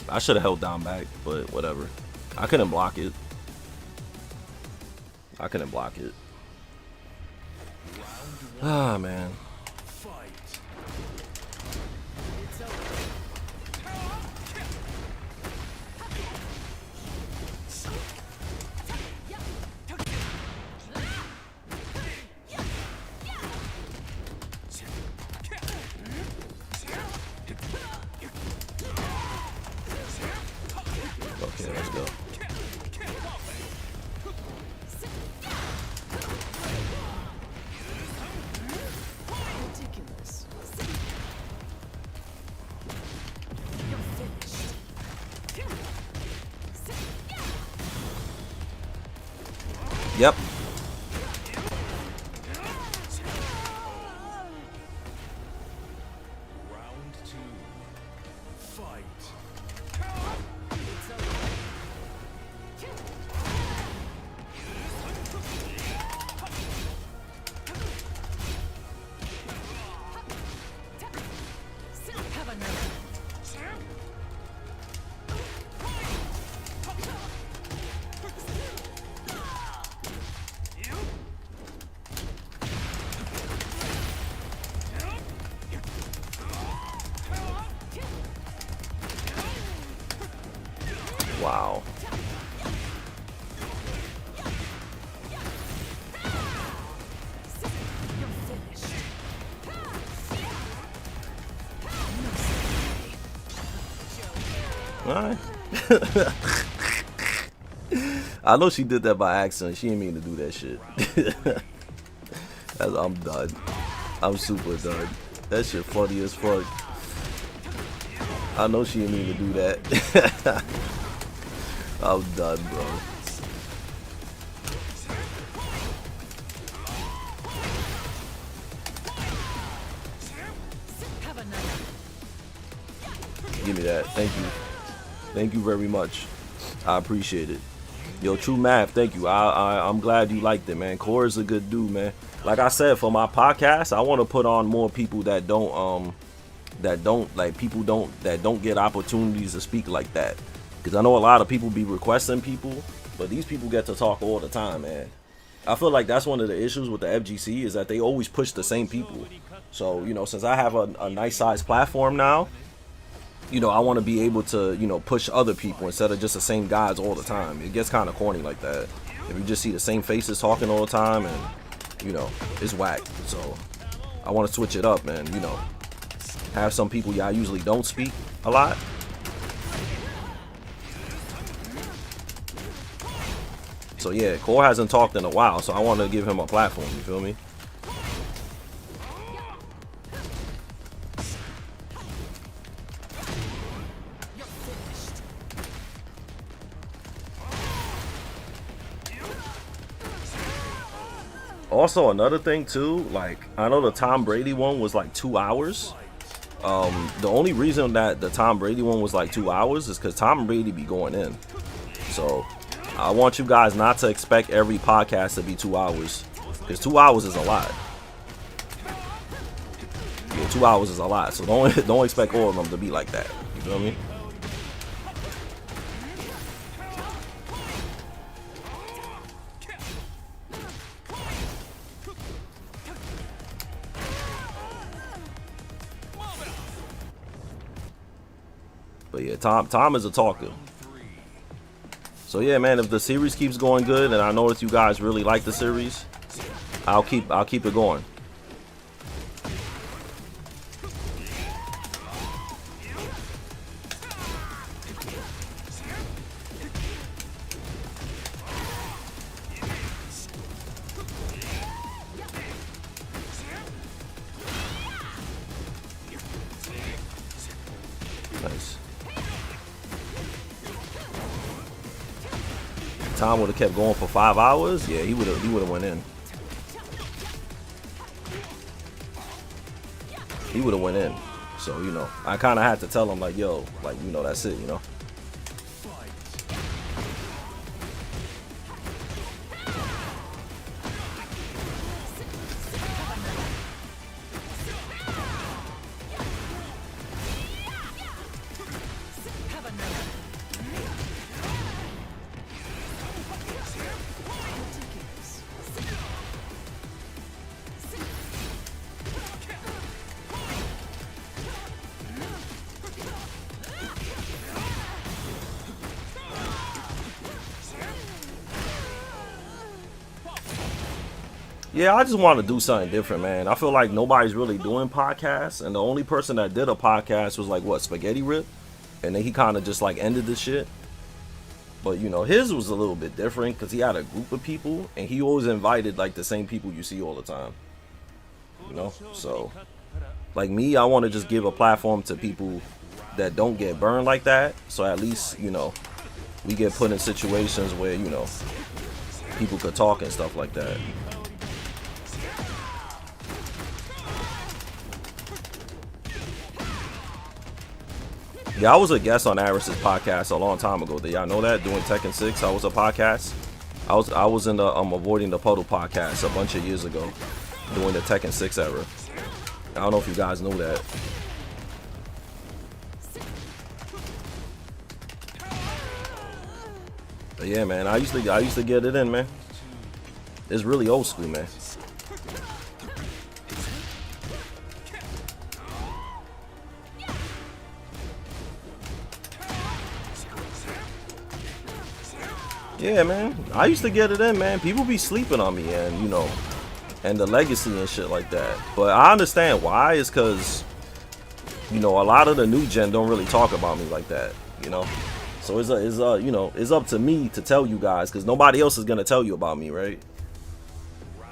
I should have held down back, but whatever. I couldn't block it. I couldn't block it. Ah, man. Fight. It's over. Alright. I know she did that by accident. She didn't mean to do that shit. I'm done. I'm super done. That shit funny as fuck. I know she didn't mean to do that. I'm done, bro. Have another. Give me that. Thank you. Thank you very much. I appreciate it. Yo, True Math, thank you. I'm glad you liked it, man. Core is a good dude, man. Like I said, for my podcast, I want to put on more people that don't get opportunities to speak like that. Because I know a lot of people be requesting people, but these people get to talk all the time, man. I feel like that's one of the issues with the FGC is that they always push the same people. So, you know, since I have a nice sized platform now, you know, I want to be able to, you know, push other people instead of just the same guys all the time. It gets kind of corny like that. If you just see the same faces talking all the time, and, you know, it's whack. So I want to switch it up, man. You know, have some people y'all usually don't speak a lot. So yeah, Core hasn't talked in a while, so I want to give him a platform. You feel me? Also, another thing too, like I know the Tom Brady one was like 2 hours. The only reason that the Tom Brady one was like 2 hours is because Tom Brady be going in. So I want you guys not to expect every podcast to be 2 hours, because 2 hours is a lot. Yeah, 2 hours is a lot. So don't expect all of them to be like that. You feel me? But yeah, Tom is a talker. So yeah, man, if the series keeps going good, and I know that you guys really like the series, I'll keep it going. Nice. Tom would have kept going for 5 hours. Yeah, he would have went in. He would have went in. So, you know, I kind of had to tell him like, yo, like, you know, that's it, you know. Have another. Yeah, I just want to do something different, man. I feel like nobody's really doing podcasts, and the only person that did a podcast was like, what, Spaghetti Rip? And then he kind of just like ended the shit. But, you know, his was a little bit different because he had a group of people, and he always invited like the same people you see all the time. You know? So, like me, I want to just give a platform to people that don't get burned like that. So at least, you know, we get put in situations where, you know, people could talk and stuff like that. Yeah, I was a guest on Aris's podcast a long time ago. Did y'all know that? Doing Tekken 6, I was a podcast. I was in the Avoiding the Puddle podcast a bunch of years ago, doing the Tekken 6 era. I don't know if you guys know that. But yeah, man, I used to get it in, man. It's really old school, man. Yeah, man, I used to get it in, man. People be sleeping on me, and you know, and the legacy and shit like that. But I understand why. It's because, you know, a lot of the new gen don't really talk about me like that. you know. So you know, it's up to me to tell you guys, because nobody else is gonna tell you about me, right?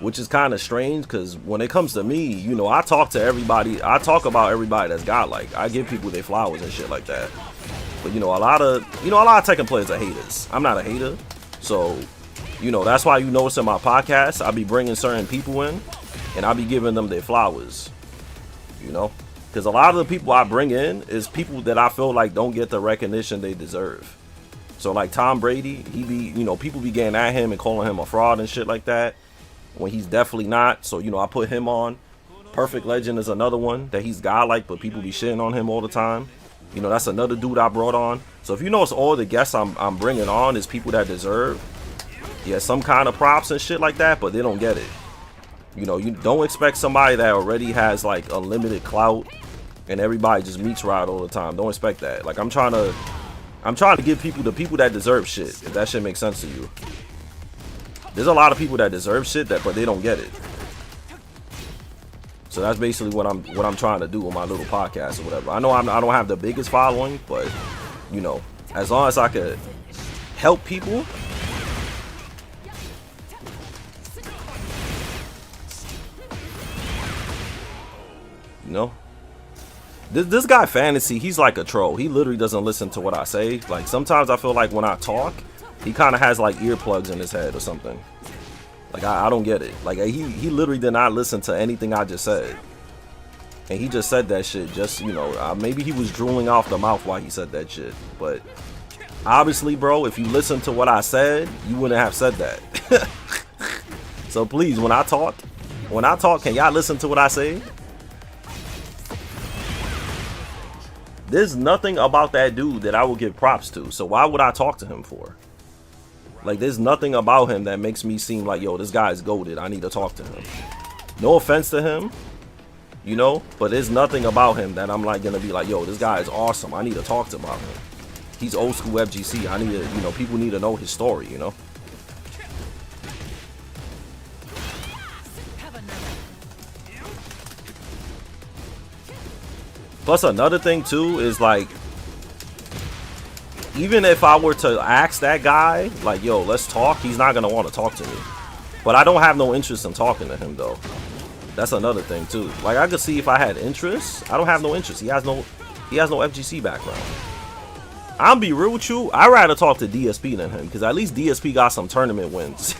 Which is kind of strange, because when it comes to me, you know, I talk to everybody. I talk about everybody that's godlike. I give people their flowers and shit like that. But you know, a lot of Tekken players are haters. I'm not a hater, so you know, that's why you notice in my podcast I be bringing certain people in, and I be giving them their flowers. You know, because a lot of the people I bring in is people that I feel like don't get the recognition they deserve. So like Tom Brady, he be, you know, people be getting at him and calling him a fraud and shit like that, when he's definitely not. So, you know, I put him on. Perfect Legend is another one that he's godlike, but people be shitting on him all the time. You know, that's another dude I brought on. So if you notice, all the guests I'm bringing on is people that deserve, yeah, some kind of props and shit like that, but they don't get it. You know, you don't expect somebody that already has like unlimited clout and everybody just meets right all the time. Don't expect that. Like I'm trying to give people the people that deserve shit, if that shit makes sense to you. There's a lot of people that deserve shit but they don't get it. So that's basically what I'm trying to do with my little podcast or whatever. I know I don't have the biggest following, but you know, as long as I could help people. You know, this guy Fantasy, he's like a troll. He literally doesn't listen to what I say. Like sometimes I feel like when I talk, he kind of has like earplugs in his head or something. Like I don't get it. Like he literally did not listen to anything I just said, and he just said that shit. Just, you know, maybe he was drooling off the mouth while he said that shit. But obviously, bro, if you listened to what I said, you wouldn't have said that. So please, when I talk, can y'all listen to what I say? There's nothing about that dude that I will give props to. So why would I talk to him for? Like, there's nothing about him that makes me seem like, yo, this guy is goated. I need to talk to him. No offense to him, you know, but there's nothing about him that I'm like gonna be like, yo, this guy is awesome. I need to talk to about him. He's old school FGC. I need to, you know, people need to know his story, you know. Plus another thing too is like, even if I were to ask that guy, like, yo, let's talk, he's not gonna want to talk to me. But I don't have no interest in talking to him though. That's another thing too. Like I could see if I had interest. I don't have no interest. He has no FGC background. I'll be real with you, I'd rather talk to DSP than him, because at least DSP got some tournament wins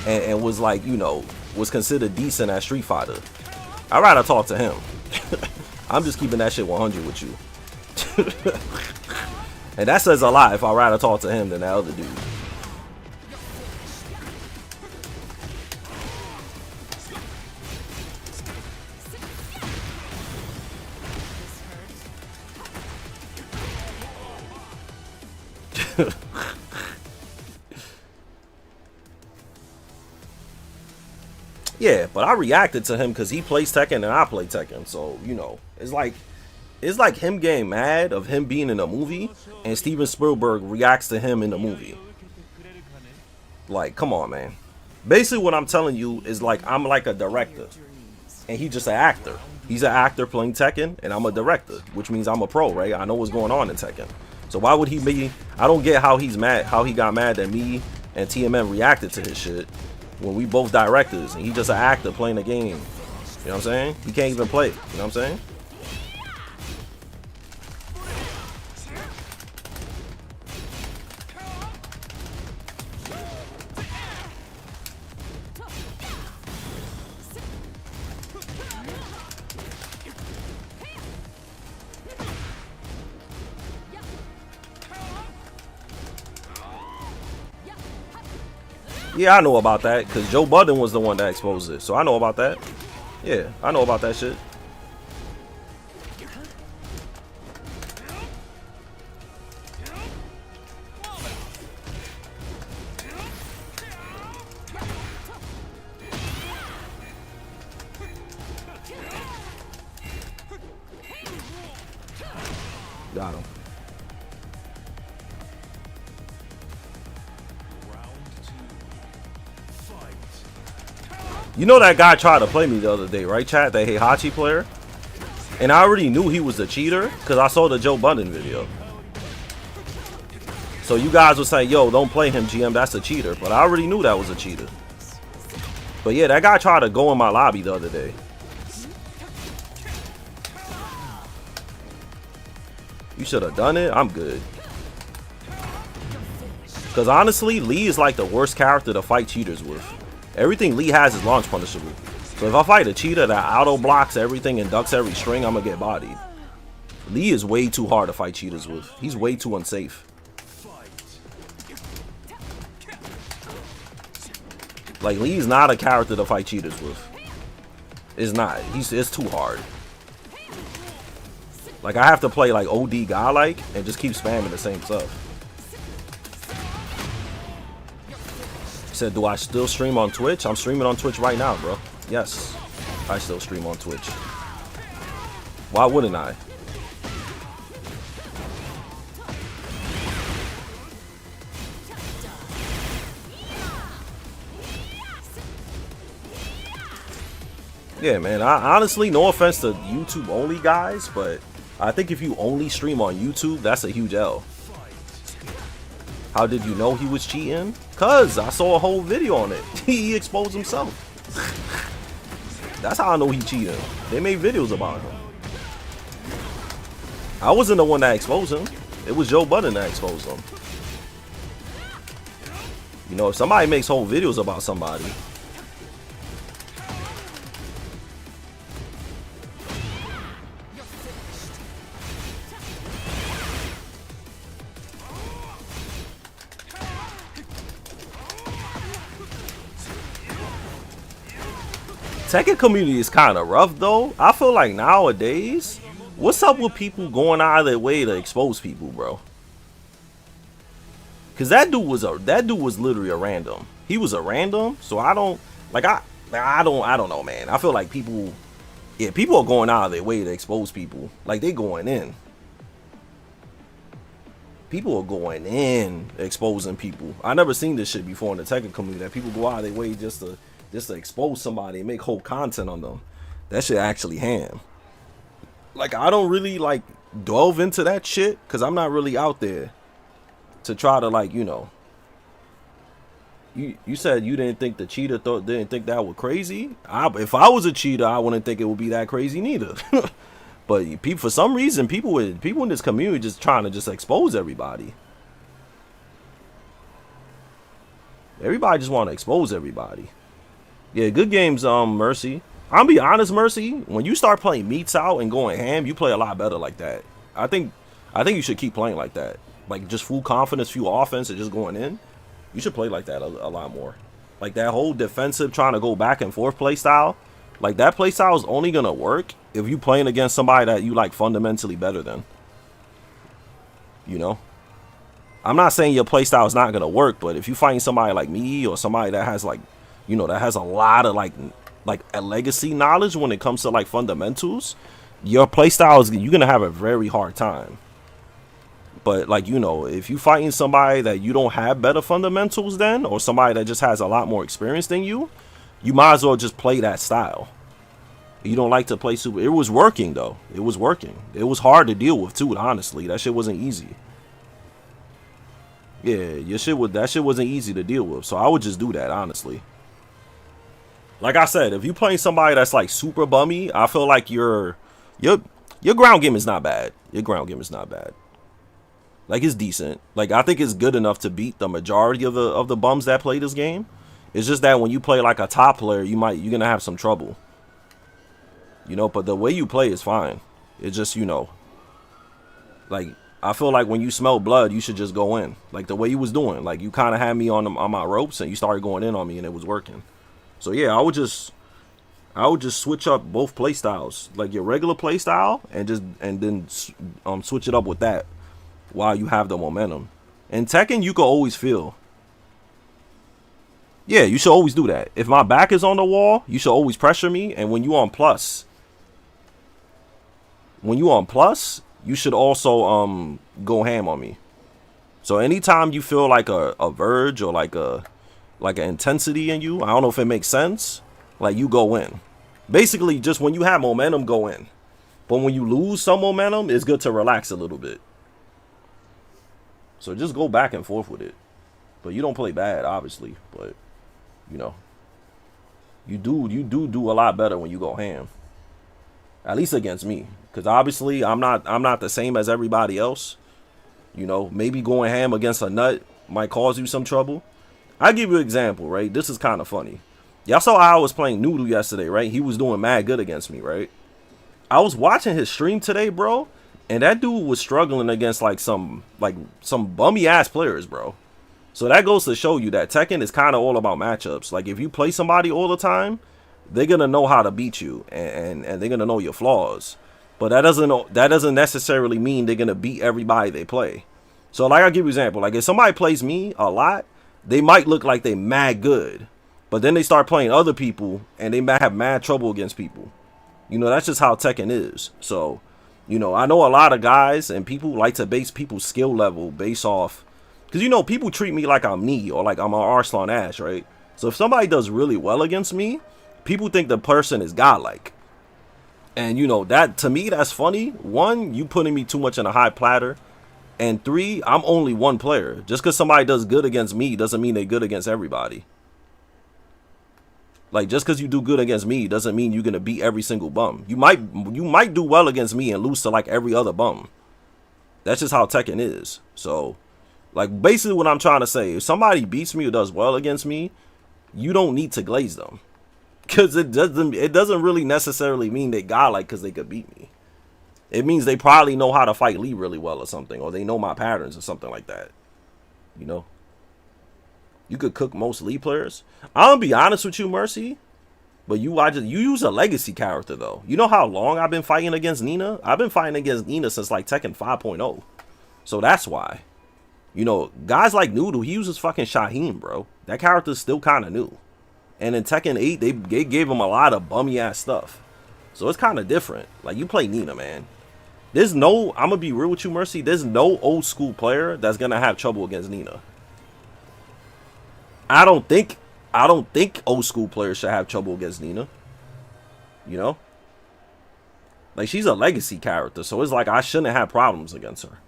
and was like, you know, was considered decent at Street Fighter. I'd rather talk to him. I'm just keeping that shit 100 with you. And that says a lot if I'd rather talk to him than that other dude. Yeah, but I reacted to him because he plays Tekken and I play Tekken. So, you know, it's like him getting mad of him being in a movie and Steven Spielberg reacts to him in the movie. Like, come on, man. Basically what I'm telling you is like, I'm like a director and he's just an actor. He's an actor playing Tekken and I'm a director, which means I'm a pro, right? I know what's going on in Tekken. So why would he be, I don't get how he's mad, how he got mad that me and TMM reacted to his shit when we both directors and he's just an actor playing a game. You know what I'm saying? He can't even play. You know what I'm saying? Yeah, I know about that because Joe Budden was the one that exposed it. So I know about that. Yeah, I know about that shit. Got him. You know that guy tried to play me the other day, right, chat? That Heihachi player? And I already knew he was a cheater because I saw the Joe Budden video. So you guys would say, yo, don't play him, GM, that's a cheater. But I already knew that was a cheater. But yeah, that guy tried to go in my lobby the other day. You should have done it. I'm good. Because honestly, Lee is like the worst character to fight cheaters with. Everything Lee has is launch punishable. So if I fight a cheater that auto blocks everything and ducks every string, I'm going to get bodied. Lee is way too hard to fight cheaters with. He's way too unsafe. Like, Lee's not a character to fight cheaters with. It's not. It's too hard. Like, I have to play like OD guy-like and just keep spamming the same stuff. He said, do I still stream on Twitch? I'm streaming on Twitch right now, bro. Yes, I still stream on Twitch. Why wouldn't I? Yeah, man, I honestly, no offense to YouTube only guys, but I think if you only stream on YouTube, that's a huge L. How did you know he was cheating? Cause I saw a whole video on it. He exposed himself. That's how I know he cheated. They made videos about him. I wasn't the one that exposed him. It was Joe Budden that exposed him. You know, if somebody makes whole videos about somebody, Tekken community is kind of rough though. I feel like nowadays, what's up with people going out of their way to expose people, bro? Cause that dude was literally a random. He was a random, so I don't know, man. I feel like people are going out of their way to expose people. Like they going in. People are going in exposing people. I never seen this shit before in the Tekken community, that people go out of their way just to expose somebody and make whole content on them. That shit actually ham. Like, I don't really like delve into that shit because I'm not really out there to try to, like, you know. You said you didn't think the cheater didn't think that was crazy. If I was a cheater, I wouldn't think it would be that crazy neither. But people, for some reason, people in this community just trying to just expose everybody. Everybody just want to expose everybody. Yeah, good games, Mercy. I'll be honest, Mercy. When you start playing meats out and going ham, you play a lot better like that. I think you should keep playing like that. Like just full confidence, full offense, and just going in. You should play like that a lot more. Like that whole defensive trying to go back and forth play style. Like that play style is only gonna work if you playing against somebody that you like fundamentally better than. You know. I'm not saying your play style is not gonna work, but if you find somebody like me or somebody that has like, you know, that has a lot of like a legacy knowledge when it comes to like fundamentals, your playstyle is, you're gonna have a very hard time. But like, you know, if you fighting somebody that you don't have better fundamentals than, or somebody that just has a lot more experience than you might as well just play that style. You don't like to play super. It was working though. It was working. It was hard to deal with too, honestly. That shit wasn't easy. Yeah, that shit wasn't easy to deal with. So I would just do that, honestly. Like I said, if you playing somebody that's like super bummy, I feel like your ground game is not bad. Your ground game is not bad. Like it's decent. Like I think it's good enough to beat the majority of the bums that play this game. It's just that when you play like a top player, you're gonna have some trouble. You know, but the way you play is fine. It's just, you know, like I feel like when you smell blood, you should just go in. Like the way you was doing. Like you kind of had me on my ropes and you started going in on me and it was working. So yeah, I would just switch up both play styles, like your regular play style, and then switch it up with that while you have the momentum. In Tekken, you can always feel. Yeah, you should always do that. If my back is on the wall, you should always pressure me. And when you on plus, you should also go ham on me. So anytime you feel like a verge or like an intensity in you, I don't know if it makes sense, like you go in. Basically, just when you have momentum, go in. But when you lose some momentum, it's good to relax a little bit. So just go back and forth with it. But you don't play bad, obviously. But you know, you do a lot better when you go ham. At least against me, because obviously I'm not the same as everybody else. You know, maybe going ham against a nut might cause you some trouble. I'll give you an example, right? This is kind of funny. Y'all saw how I was playing Noodle yesterday, right? He was doing mad good against me, right? I was watching his stream today, bro, and that dude was struggling against like some bummy ass players, bro. So that goes to show you that Tekken is kind of all about matchups. Like if you play somebody all the time, they're gonna know how to beat you, and they're gonna know your flaws. But that doesn't necessarily mean they're gonna beat everybody they play. So like I'll give you an example. Like if somebody plays me a lot, they might look like they mad good, but then they start playing other people and they might have mad trouble against people. You know, that's just how Tekken is. So, you know, I know a lot of guys and people like to base people's skill level based off, because you know people treat me like I'm me or like I'm an Arslan Ash, right? So if somebody does really well against me, people think the person is godlike. And you know, that to me that's funny. One, you putting me too much in a high platter. And three, I'm only one player. Just because somebody does good against me doesn't mean they're good against everybody. Like just because you do good against me doesn't mean you're gonna beat every single bum. You might do well against me and lose to like every other bum. That's just how Tekken is. So like basically what I'm trying to say, if somebody beats me or does well against me, you don't need to glaze them. Because it doesn't really necessarily mean they godlike because they could beat me. It means they probably know how to fight Lee really well or something, or they know my patterns or something like that. You know? You could cook most Lee players. I'll be honest with you, Mercy, but you use a legacy character though. You know how long I've been fighting against Nina? I've been fighting against Nina since like Tekken 5.0. So that's why. You know, guys like Noodle, he uses fucking Shaheen, bro. That character's still kind of new. And in Tekken 8, they gave him a lot of bummy ass stuff. So it's kind of different. Like you play Nina, man. I'm gonna be real with you, Mercy. There's no old school player that's gonna have trouble against Nina. I don't think old school players should have trouble against Nina. You know? Like she's a legacy character, so it's like I shouldn't have problems against her.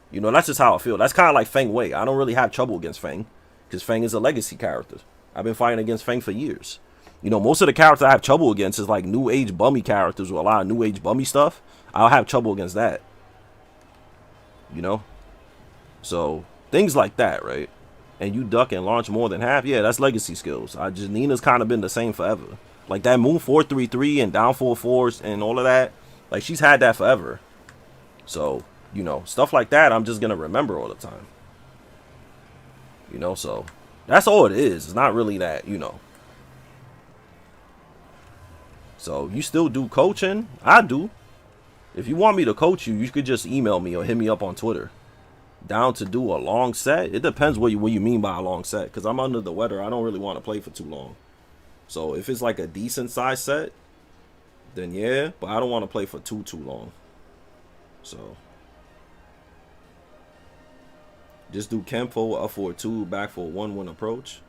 You know, that's just how I feel. That's kind of like Feng Wei. I don't really have trouble against Feng, because Feng is a legacy character. I've been fighting against Feng for years. You know, most of the characters I have trouble against is like new age bummy characters with a lot of new age bummy stuff. I'll have trouble against that. You know? So, things like that, right? And you duck and launch more than half, yeah, that's legacy skills. Nina's kind of been the same forever. Like that move 4-3-3 and down 4-4s and all of that, like she's had that forever. So, you know, stuff like that I'm just gonna remember all the time. You know, so that's all it is. It's not really that, you know. So you still do coaching? I do. If you want me to coach you, you could just email me or hit me up on Twitter. Down to do a long set? It depends what you mean by a long set. Because I'm under the weather. I don't really want to play for too long. So if it's like a decent size set, then yeah. But I don't want to play for too long. So just do Kenpo, up for a 2, back for a 1-1 approach.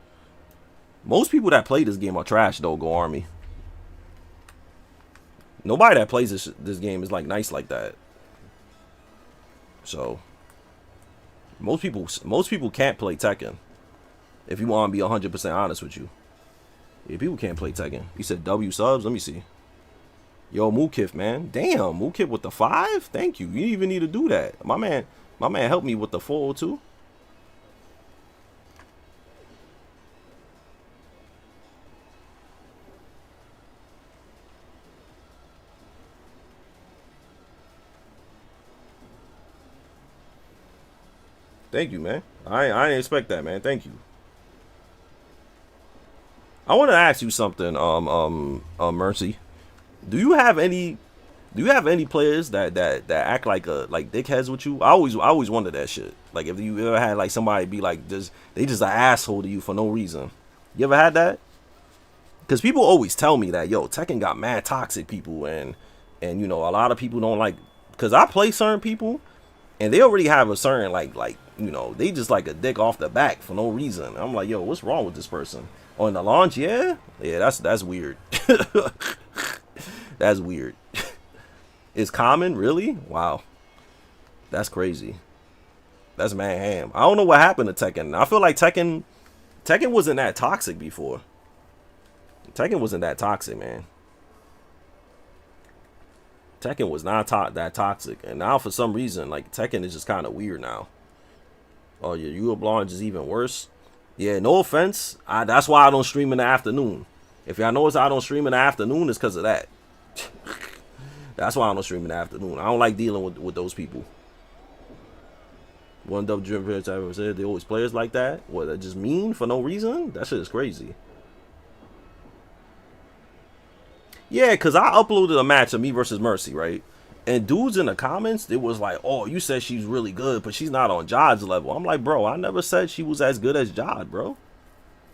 Most people that play this game are trash though, Go Army. Nobody that plays this game is like nice like that. So most people can't play Tekken. If you want to be 100% honest with you, yeah, people can't play Tekken. You said W subs. Let me see. Yo, Mookif, man. Damn, Mookif with the 5. Thank you. You didn't even need to do that. My man helped me with the 402. Thank you, man. I didn't expect that, man. Thank you. I want to ask you something, Mercy. Do you have any players that act like dickheads with you? I always wondered that shit. Like if you ever had like somebody be like they just an asshole to you for no reason. You ever had that? Because people always tell me that, yo, Tekken got mad toxic people and you know a lot of people don't like. Because I play certain people and they already have a certain like you know, they just like a dick off the back for no reason. I'm like, yo, what's wrong with this person? Oh, in the launch, yeah, that's weird. That's weird. It's common, really? Wow, that's crazy. That's mad ham. I don't know what happened to Tekken. I feel like Tekken wasn't that toxic before. Tekken wasn't that toxic, man. Tekken was not that toxic, and now for some reason, like Tekken is just kind of weird now. Oh yeah, Yu Blanche is even worse. Yeah, no offense. That's why I don't stream in the afternoon. If y'all notice I don't stream in the afternoon, it's because of that. That's why I don't stream in the afternoon. I don't like dealing with those people. One double driven parents I ever said they always players like that. What, that just mean for no reason? That shit is crazy. Yeah, because I uploaded a match of me versus Mercy, right? And dudes in the comments, it was like, oh, you said she's really good, but she's not on Jod's level. I'm like, bro, I never said she was as good as Jod, bro.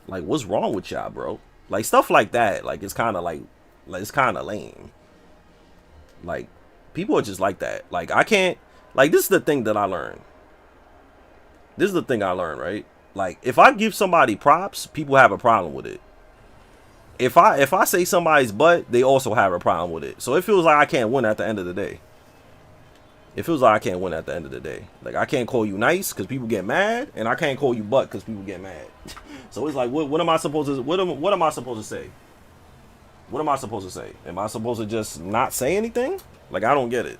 Like, what's wrong with y'all, bro? Like, stuff like that, like, it's kind of like it's kind of lame. Like, people are just like that. Like, I can't, like, this is the thing that I learned. This is the thing I learned, right? Like, if I give somebody props, people have a problem with it. If I say somebody's butt, they also have a problem with it. So it feels like I can't win at the end of the day. It feels like I can't win at the end of the day. Like, I can't call you nice because people get mad, and I can't call you butt because people get mad. So it's like, what am I supposed to? What am I supposed to say? What am I supposed to say? Am I supposed to just not say anything? Like, I don't get it.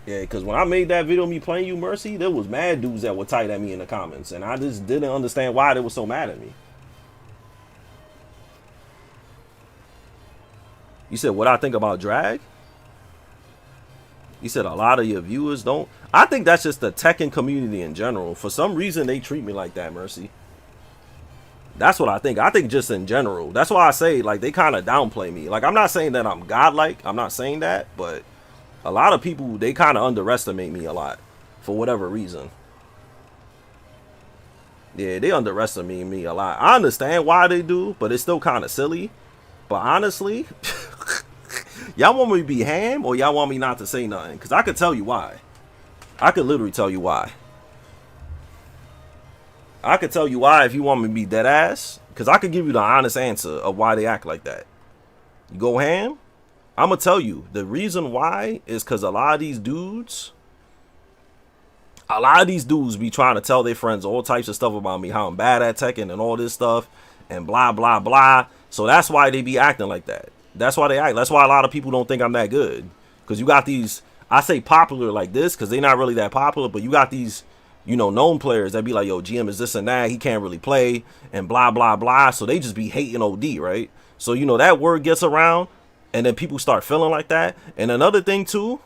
Yeah, because when I made that video of me playing you Mercy, there was mad dudes that were tight at me in the comments, and I just didn't understand why they were so mad at me. You said what I think about drag? You said a lot of your viewers don't. I think that's just the Tekken community in general. For some reason, they treat me like that, Mercy. That's what I think. I think just in general. That's why I say, like, they kind of downplay me. Like, I'm not saying that I'm godlike. I'm not saying that, but a lot of people, they kind of underestimate me a lot for whatever reason. Yeah, they underestimate me a lot. I understand why they do, but it's still kind of silly. But honestly, y'all want me to be ham or y'all want me not to say nothing? Because I could tell you why. I could literally tell you why. I could tell you why if you want me to be dead ass. Because I could give you the honest answer of why they act like that. You go ham? I'm going to tell you. The reason why is because a lot of these dudes be trying to tell their friends all types of stuff about me. How I'm bad at Tekken and all this stuff. And blah, blah, blah. So that's why they be acting like that. That's why they act. That's why a lot of people don't think I'm that good. Because you got these, I say popular like this because they're not really that popular. But you got these, you know, known players that be like, yo, GM is this and that. He can't really play and blah, blah, blah. So they just be hating OD, right? So, you know, that word gets around and then people start feeling like that. And another thing, too,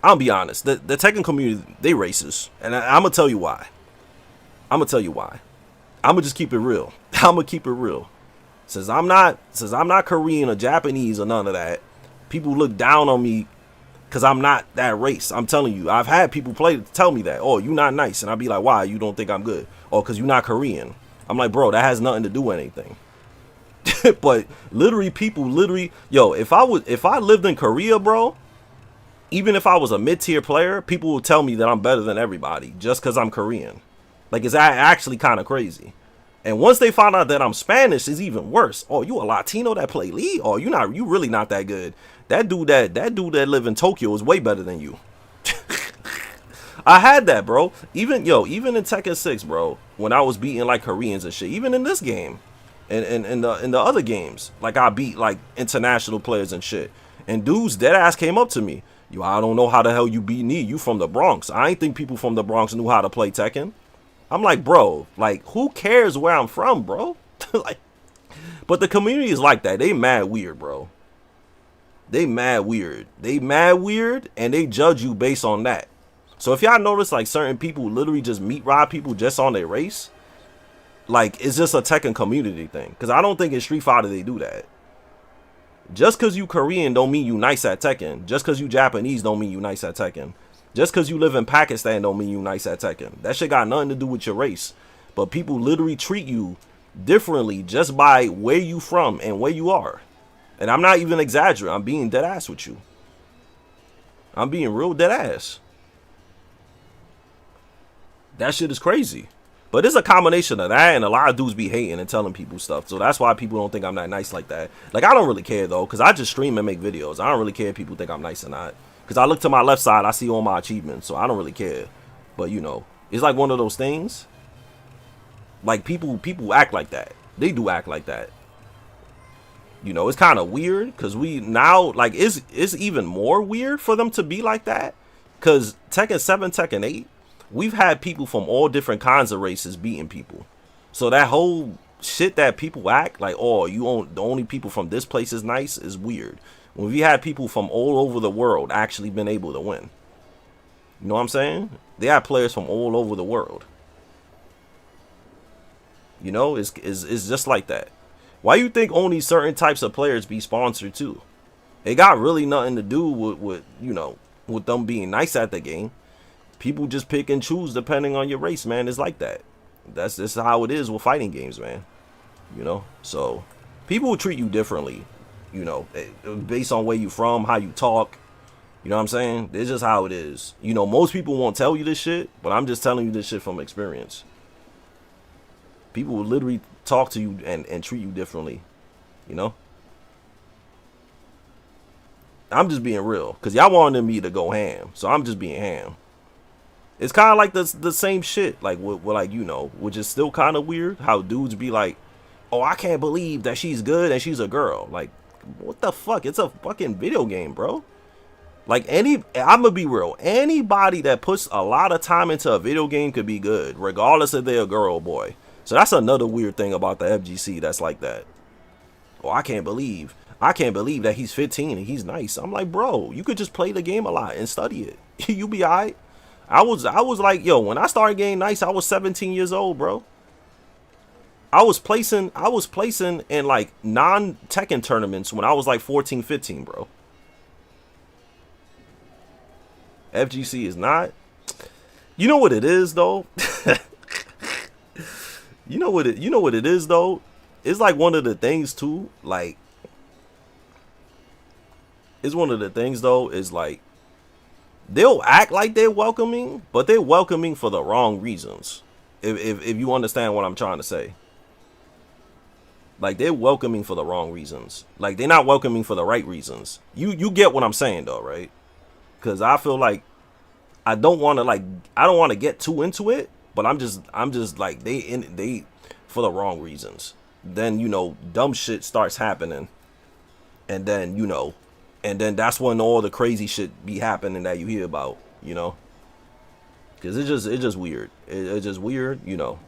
I'll be honest. The Tekken community, they racist. And I'm going to tell you why. I'm going to tell you why. I'm going to just keep it real. I'm going to keep it real. Since I'm not Korean or Japanese or none of that, people look down on me because I'm not that race. I'm telling you, I've had people tell me that, oh, you not nice. And I'll be like, why? You don't think I'm good? Or because you're not Korean. I'm like, bro, that has nothing to do with anything. But literally, people yo, if I lived in Korea, bro, even if I was a mid-tier player, people will tell me that I'm better than everybody just because I'm Korean. Like, it's actually kind of crazy. And once they find out that I'm Spanish, it's even worse. Oh, you a Latino that play League? Oh, you really not that good. That dude that live in Tokyo is way better than you. I had that, bro. Even in Tekken 6, bro, when I was beating like Koreans and shit, even in this game, and in the other games, like I beat like international players and shit. And dudes dead ass came up to me. Yo, I don't know how the hell you beat me. You from the Bronx. I ain't think people from the Bronx knew how to play Tekken. I'm like, bro, like, who cares where I'm from, bro? Like, but the community is like that. They mad weird, bro. They mad weird. They mad weird, and they judge you based on that. So if y'all notice, like, certain people literally just meat rob people just on their race, like, it's just a Tekken community thing. Because I don't think in Street Fighter they do that. Just because you Korean don't mean you nice at Tekken. Just because you Japanese don't mean you nice at Tekken. Just because you live in Pakistan don't mean you nice at Tekken. That shit got nothing to do with your race. But people literally treat you differently just by where you from and where you are. And I'm not even exaggerating. I'm being dead ass with you. I'm being real dead ass. That shit is crazy. But it's a combination of that and a lot of dudes be hating and telling people stuff. So that's why people don't think I'm that nice like that. Like, I don't really care, though, because I just stream and make videos. I don't really care if people think I'm nice or not. Because I look to my left side, I see all my achievements, so I don't really care. But, you know, it's like one of those things. Like, people act like that. They do act like that. You know, it's kind of weird because we now, like, it's even more weird for them to be like that. Because Tekken 7, Tekken 8, we've had people from all different kinds of races beating people. So that whole shit that people act like, oh, the only people from this place is nice is weird. When we had people from all over the world actually been able to win. You know what I'm saying? They had players from all over the world. You know, it's just like that. Why you think only certain types of players be sponsored too? It got really nothing to do with you know, with them being nice at the game. People just pick and choose depending on your race, man. It's like that. That's just how it is with fighting games, man. You know, so people will treat you differently, you know, based on where you from, how you talk. You know what I'm saying? It's just how it is. You know, most people won't tell you this shit, but I'm just telling you this shit from experience. People will literally talk to you and treat you differently, you know? I'm just being real, because y'all wanted me to go ham, so I'm just being ham. It's kind of like the same shit, like, with like, you know, which is still kind of weird, how dudes be like, oh, I can't believe that she's good and she's a girl. Like, what the fuck? It's a fucking video game, bro. Like, I'm gonna be real. Anybody that puts a lot of time into a video game could be good, regardless if they're a girl or boy. So that's another weird thing about the FGC that's like that. Oh, I can't believe that he's 15 and he's nice. I'm like, bro, you could just play the game a lot and study it. You be alright. I was like, yo, when I started getting nice, I was 17 years old, bro. I was placing in like non-Tekken tournaments when I was like 14, 15, bro. FGC is not. You know what it is though? You know what it is though? It's like one of the things too, like, it's one of the things though, is like, they'll act like they're welcoming, but they're welcoming for the wrong reasons. If you understand what I'm trying to say. Like, they're welcoming for the wrong reasons. Like, they're not welcoming for the right reasons. You get what I'm saying though, right? Because I feel like I don't want to get too into it, but I'm just like, they for the wrong reasons. Then, you know, dumb shit starts happening, and then, you know, and then that's when all the crazy shit be happening that you hear about, you know, because it's just weird. It's just weird, you know.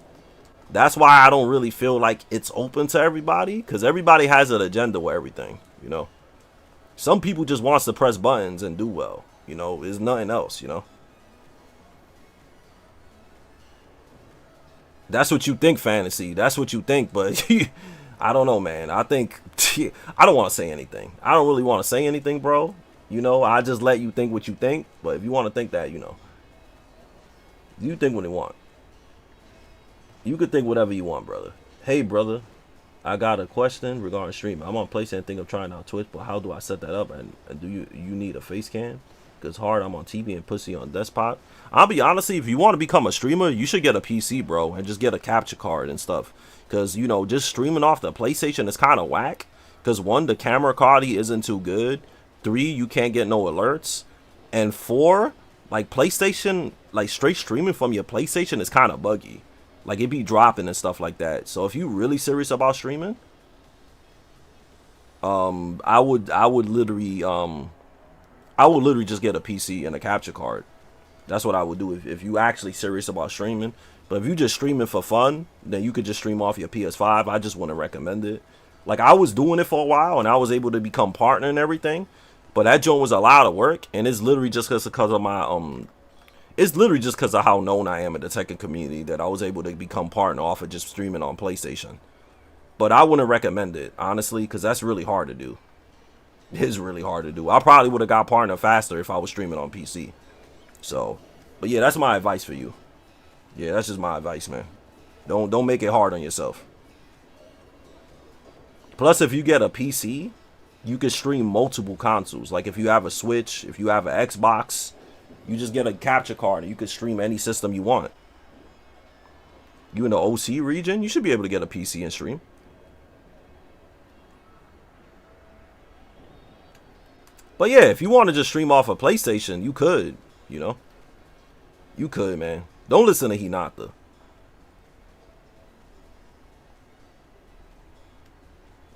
That's why I don't really feel like it's open to everybody, because everybody has an agenda with everything, you know. Some people just wants to press buttons and do well, you know. There's nothing else, you know. That's what you think, fantasy. That's what you think, but I don't know, man. I think I don't want to say anything. I don't really want to say anything, bro. You know, I just let you think what you think. But if you want to think that, you know, you think what you want. You could think whatever you want, brother. Hey, brother, I got a question regarding streaming. I'm on PlayStation, think of trying out Twitch, but how do I set that up? And do you need a face cam? Because hard, I'm on TV and pussy on desktop. I'll be honest, if you want to become a streamer, you should get a PC, bro, and just get a capture card and stuff. Because, you know, just streaming off the PlayStation is kind of whack. Because 1, the camera quality isn't too good. 3, you can't get no alerts. And 4, like, PlayStation, like, straight streaming from your PlayStation is kind of buggy. Like, it be dropping and stuff like that. So if you really serious about streaming, I would literally just get a PC and a capture card. That's what I would do if you actually serious about streaming. But if you just streaming for fun, then you could just stream off your PS5. I just wouldn't recommend it. Like, I was doing it for a while and I was able to become partner and everything, but that joint was a lot of work, and it's literally just because of my it's literally just because of how known I am in the Tekken community that I was able to become partner off of just streaming on PlayStation. But I wouldn't recommend it, honestly, because that's really hard to do. It is really hard to do. I probably would have got partner faster if I was streaming on PC. So, but yeah, that's my advice for you. Yeah, that's just my advice, man. Don't make it hard on yourself. Plus, if you get a PC, you can stream multiple consoles. Like, if you have a Switch, if you have an Xbox, you just get a capture card and you can stream any system you want. You in the OC region, you should be able to get a PC and stream. But yeah, if you want to just stream off a PlayStation, you could, you know. You could, man. Don't listen to Hinata.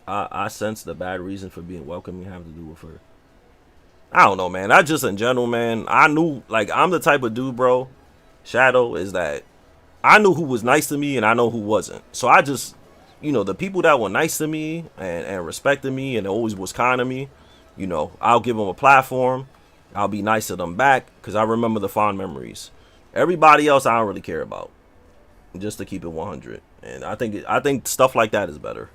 I sense the bad reason for being welcoming have to do with her. I don't know, man. I just in general, man. I knew, like, I'm the type of dude, bro. Shadow is that I knew who was nice to me and I know who wasn't. So I just, you know, the people that were nice to me and respected me and always was kind to me, you know, I'll give them a platform. I'll be nice to them back because I remember the fond memories. Everybody else I don't really care about, just to keep it 100. And I think stuff like that is better.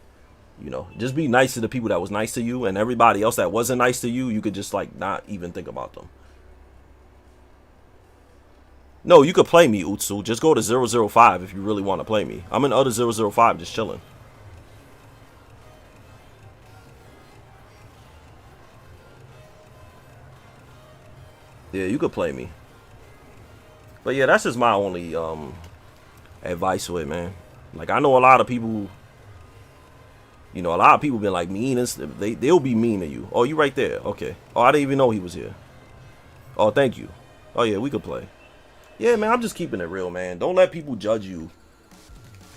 You know, just be nice to the people that was nice to you, and everybody else that wasn't nice to you, you could just like not even think about them. No, you could play me, Utsu. Just go to 005 if you really want to play me. I'm in other 005 just chilling. Yeah, you could play me. But yeah, that's just my only advice with it, man. Like, I know a lot of people, you know, a lot of people been like mean and they'll be mean to you. Oh, you right there. Okay. Oh, I didn't even know he was here. Oh, thank you. Oh yeah, we could play. Yeah, man, I'm just keeping it real, man. Don't let people judge you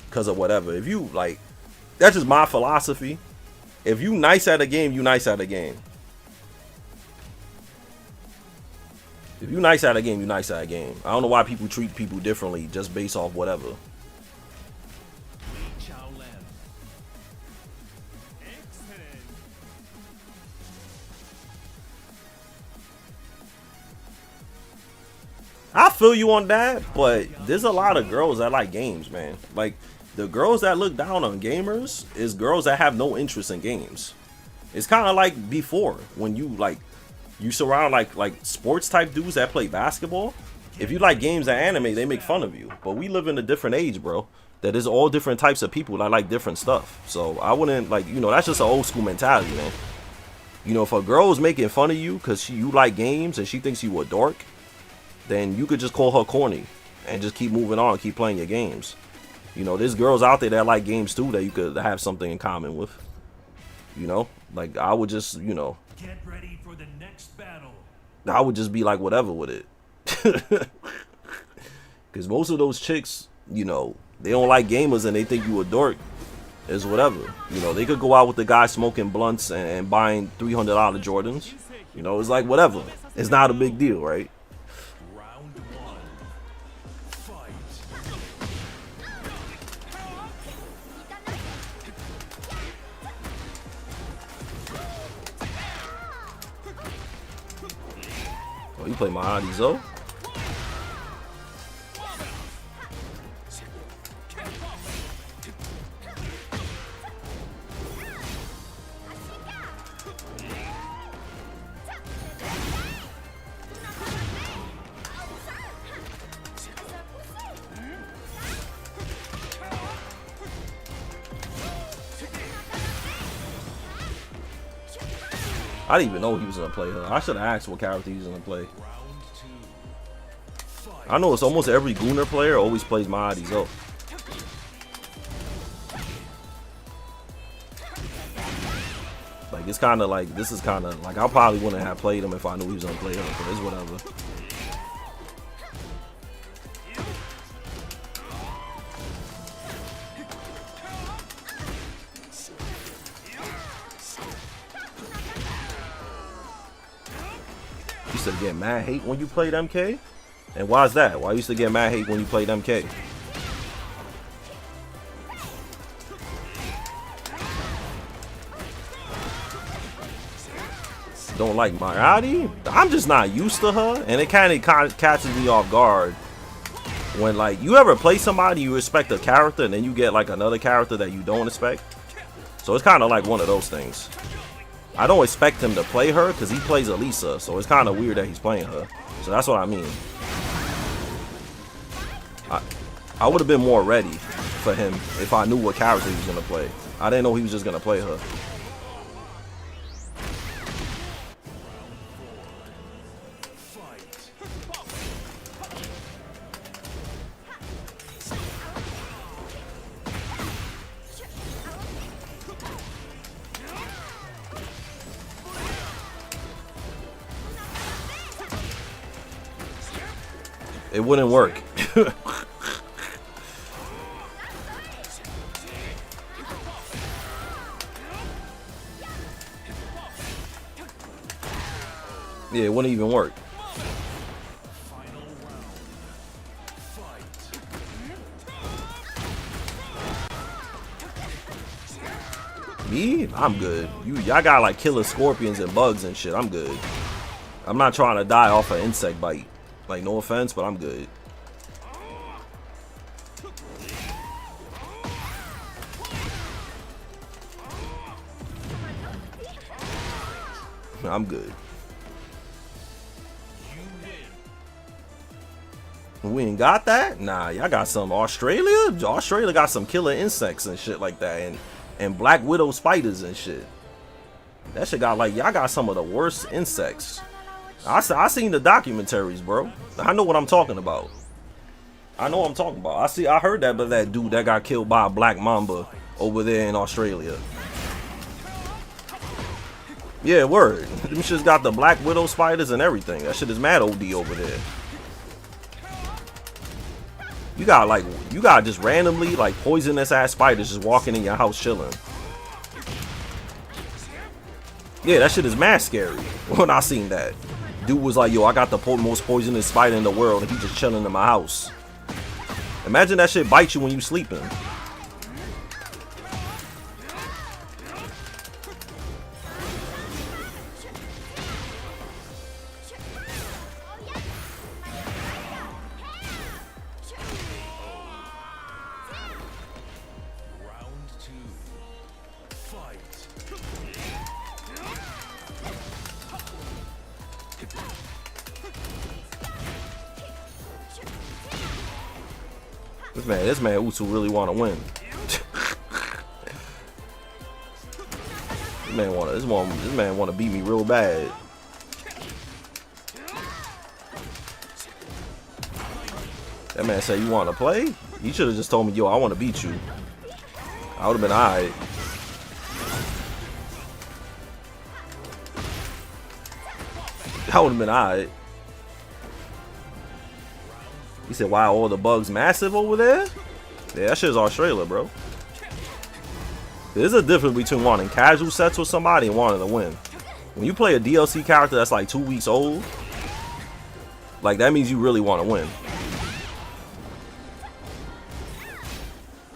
because of whatever. If you like, that's just my philosophy. If you nice at a game, you nice at a game. If you nice at a game, you nice at a game. I don't know why people treat people differently just based off whatever. I feel you on that, but there's a lot of girls that like games, man. Like, the girls that look down on gamers is girls that have no interest in games. It's kind of like before, when you like, you surround like sports type dudes that play basketball. If you like games and anime, they make fun of you. But we live in a different age, bro. That is all different types of people that like different stuff. So I wouldn't, like, you know, that's just an old school mentality, man. You know, if a girl is making fun of you because you like games and she thinks you a dork, then you could just call her corny and just keep moving on, keep playing your games. You know, there's girls out there that like games too that you could have something in common with. You know, like, I would just, you know, Get ready for the next battle. I would just be like whatever with it. Because most of those chicks, you know, they don't like gamers and they think you a dork. It's whatever. You know, they could go out with the guy smoking blunts and buying $300 Jordans. You know, it's like whatever. It's not a big deal, right? Round one. Fight. Oh, you play Mahadi Zo? I didn't even know he was gonna play her. I should have asked what character he was gonna play. Round two. Fight. I know it's almost every Gunnar player always plays Mahadi Zo. Like, it's kind of like, this is kind of like, I probably wouldn't have played him if I knew he was gonna play her, but it's whatever. You used to get mad hate when you played MK? And why is that? Why you used to get mad hate when you played MK? Don't like Mahadi? I'm just not used to her, and it kind of catches me off guard when, like, you ever play somebody you respect a character and then you get like another character that you don't expect. So it's kind of like one of those things. I don't expect him to play her because he plays Elisa, so it's kind of weird that he's playing her. So that's what I mean. I would have been more ready for him if I knew what character he was gonna play. I didn't know he was just gonna play her. It wouldn't work. Yeah, it wouldn't even work. Final round. Fight. Me? I'm good. Y'all got like killer scorpions and bugs and shit. I'm good. I'm not trying to die off an insect bite. Like, no offense, but I'm good. I'm good. We ain't got that? Nah, y'all got some Australia? Australia got some killer insects and shit like that. And black widow spiders and shit. That shit got like, y'all got some of the worst insects. I seen the documentaries, bro. I know what I'm talking about. I know what I'm talking about. I heard that, but that dude that got killed by a black mamba over there in Australia. Yeah, word. Them shits got the black widow spiders and everything. That shit is mad OD over there. You got just randomly like poisonous ass spiders just walking in your house chilling. Yeah, that shit is mad scary. When I seen that, dude was like, "Yo, I got the most poisonous spider in the world, and he just chilling in my house." Imagine that shit bites you when you sleeping. Round 2. Fight. This man Usu really want to win. This man want to beat me real bad. That man said, "You want to play?" You should have just told me, "Yo, I want to beat you." I would have been alright. I would have been alright. He said, "Why all the bugs massive over there?" Yeah, that shit is Australia, bro. There's a difference between wanting casual sets with somebody and wanting to win. When you play a DLC character that's like 2 weeks old, like that means you really want to win.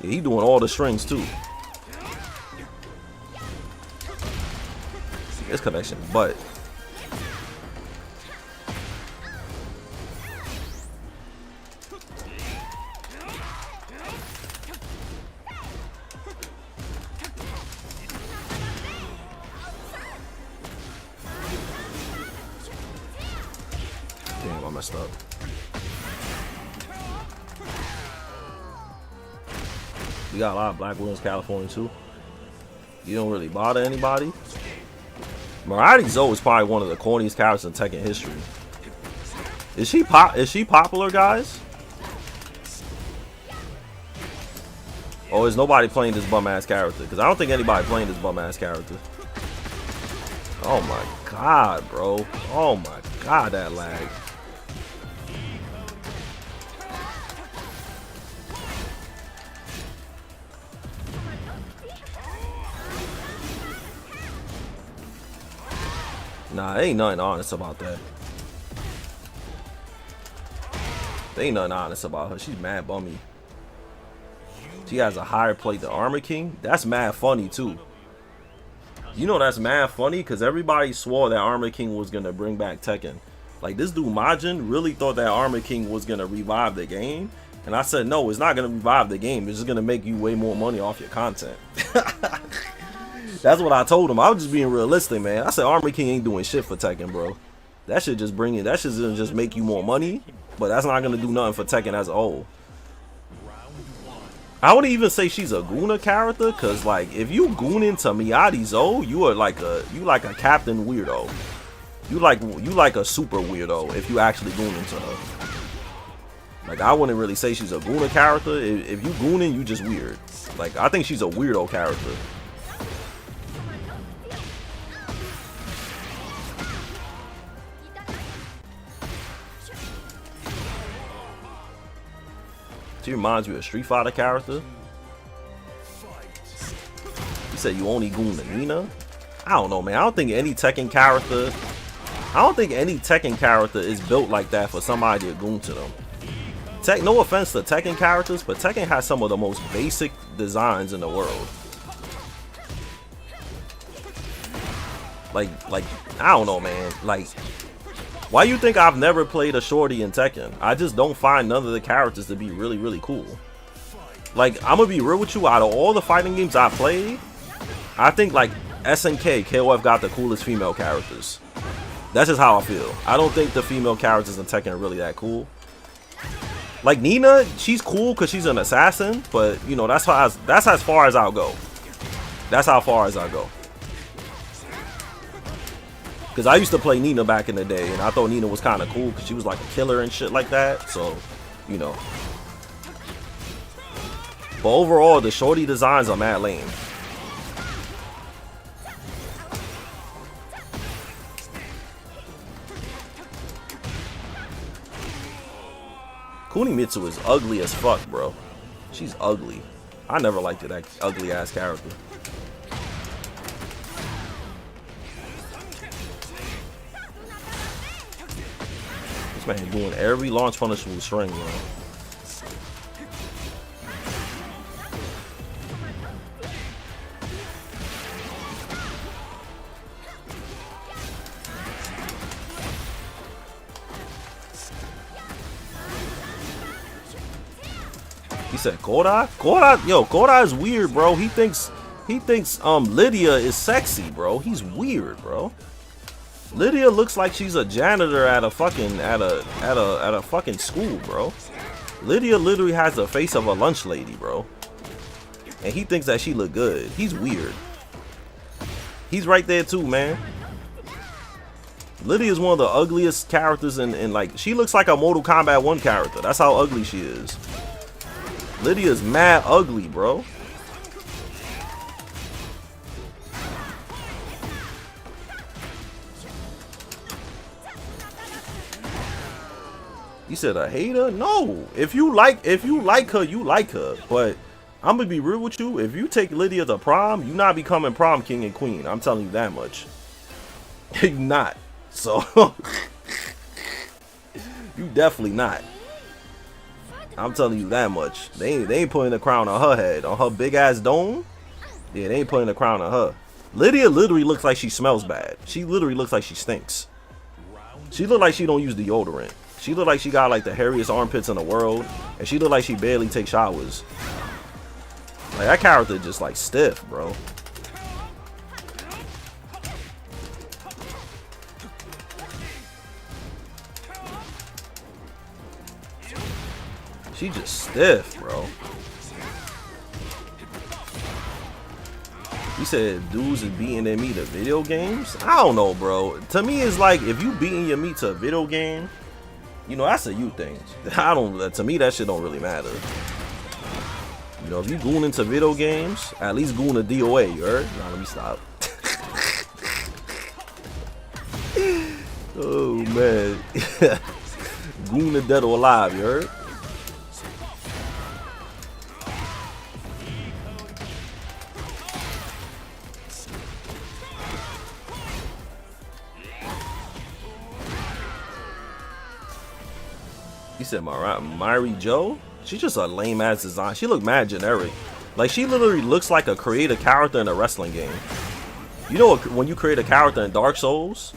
Yeah, he doing all the strings too. This connection, but damn, I messed up. We got a lot of Black Williams, California too. You don't really bother anybody. Mirati Zoe is probably one of the corniest characters in Tekken history. Is she popular, guys? Or is nobody playing this bum ass character? Because I don't think anybody playing this bum ass character. Oh my god, bro. Oh my god, that lag. Nah, ain't nothing honest about that. There ain't nothing honest about her. She's mad bummy. She has a higher plate than Armor King. That's mad funny too. You know that's mad funny because everybody swore that Armor King was gonna bring back Tekken. Like this dude Majin really thought that Armor King was gonna revive the game. And I said, no, it's not gonna revive the game. It's just gonna make you way more money off your content. That's what I told him. I was just being realistic, man. I said Armor King ain't doing shit for Tekken, bro. That shit just bring it. That shit's gonna just make you more money, but that's not gonna do nothing for Tekken as a whole. I wouldn't even say she's a Guna character, cause like if you goon into Mirati Zoe, you are like a captain weirdo. You like a super weirdo if you actually goon into her. Like I wouldn't really say she's a Guna character. If you gooning, you just weird. Like I think she's a weirdo character. She reminds me of a Street Fighter character. Fight. You said you only goon to Nina? I don't know, man. I don't think any Tekken character is built like that for somebody to goon to them. No offense to Tekken characters, but Tekken has some of the most basic designs in the world. Like, I don't know, man. Like, why you think I've never played a shorty in Tekken? I just don't find none of the characters to be really, really cool. Like, I'm gonna be real with you. Out of all the fighting games I played, I think like SNK, KOF got the coolest female characters. That's just how I feel. I don't think the female characters in Tekken are really that cool. Like Nina, she's cool because she's an assassin, but you know that's as far as I'll go. That's how far as I go. Because I used to play Nina back in the day, and I thought Nina was kind of cool because she was like a killer and shit like that. So, you know. But overall, the shorty designs are mad lame. Kunimitsu is ugly as fuck, bro. She's ugly. I never liked that ugly ass character. This man doing every launch punishable string, bro. He said Koda? Koda is weird, bro. He thinks Lydia is sexy, bro. He's weird, bro. Lydia looks like she's a janitor at a fucking fucking school, bro. Lydia literally has the face of a lunch lady, bro. And he thinks that she look good. He's weird. He's right there too, man. Lydia is one of the ugliest characters in like, she looks like a Mortal Kombat 1 character. That's how ugly she is. Lydia's mad ugly, bro. You said a hater? No. If you like her, you like her. But I'm gonna be real with you. If you take Lydia to prom, you not becoming prom king and queen. I'm telling you that much. You not. So you definitely not. I'm telling you that much. They ain't putting the crown on her head, on her big ass dome. Yeah, they ain't putting the crown on her. Lydia literally looks like she smells bad. She literally looks like she stinks. She look like she don't use deodorant. She look like she got like the hairiest armpits in the world, and she look like she barely takes showers. Like that character just like stiff, bro. She just stiff, bro. You said dudes is beating their meat to video games? I don't know, bro. To me, it's like if you beating your meat to a video game, you know, that's a you thing. To me, that shit don't really matter. You know, if you goon into video games, at least goon to DOA, you heard? Nah, let me stop. Oh, man. Goon to dead or alive, you heard? You said Mari Joe? She's just a lame ass design. She look mad generic. Like she literally looks like a created character in a wrestling game. You know when you create a character in Dark Souls?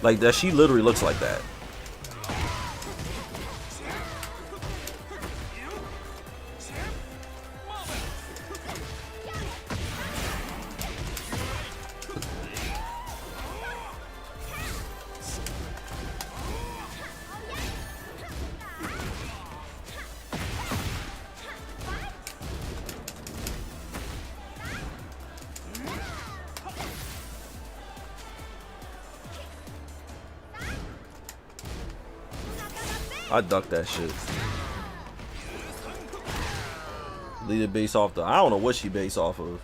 Like that, she literally looks like that. I ducked that shit. Lead it based off the, I don't know what she based off of.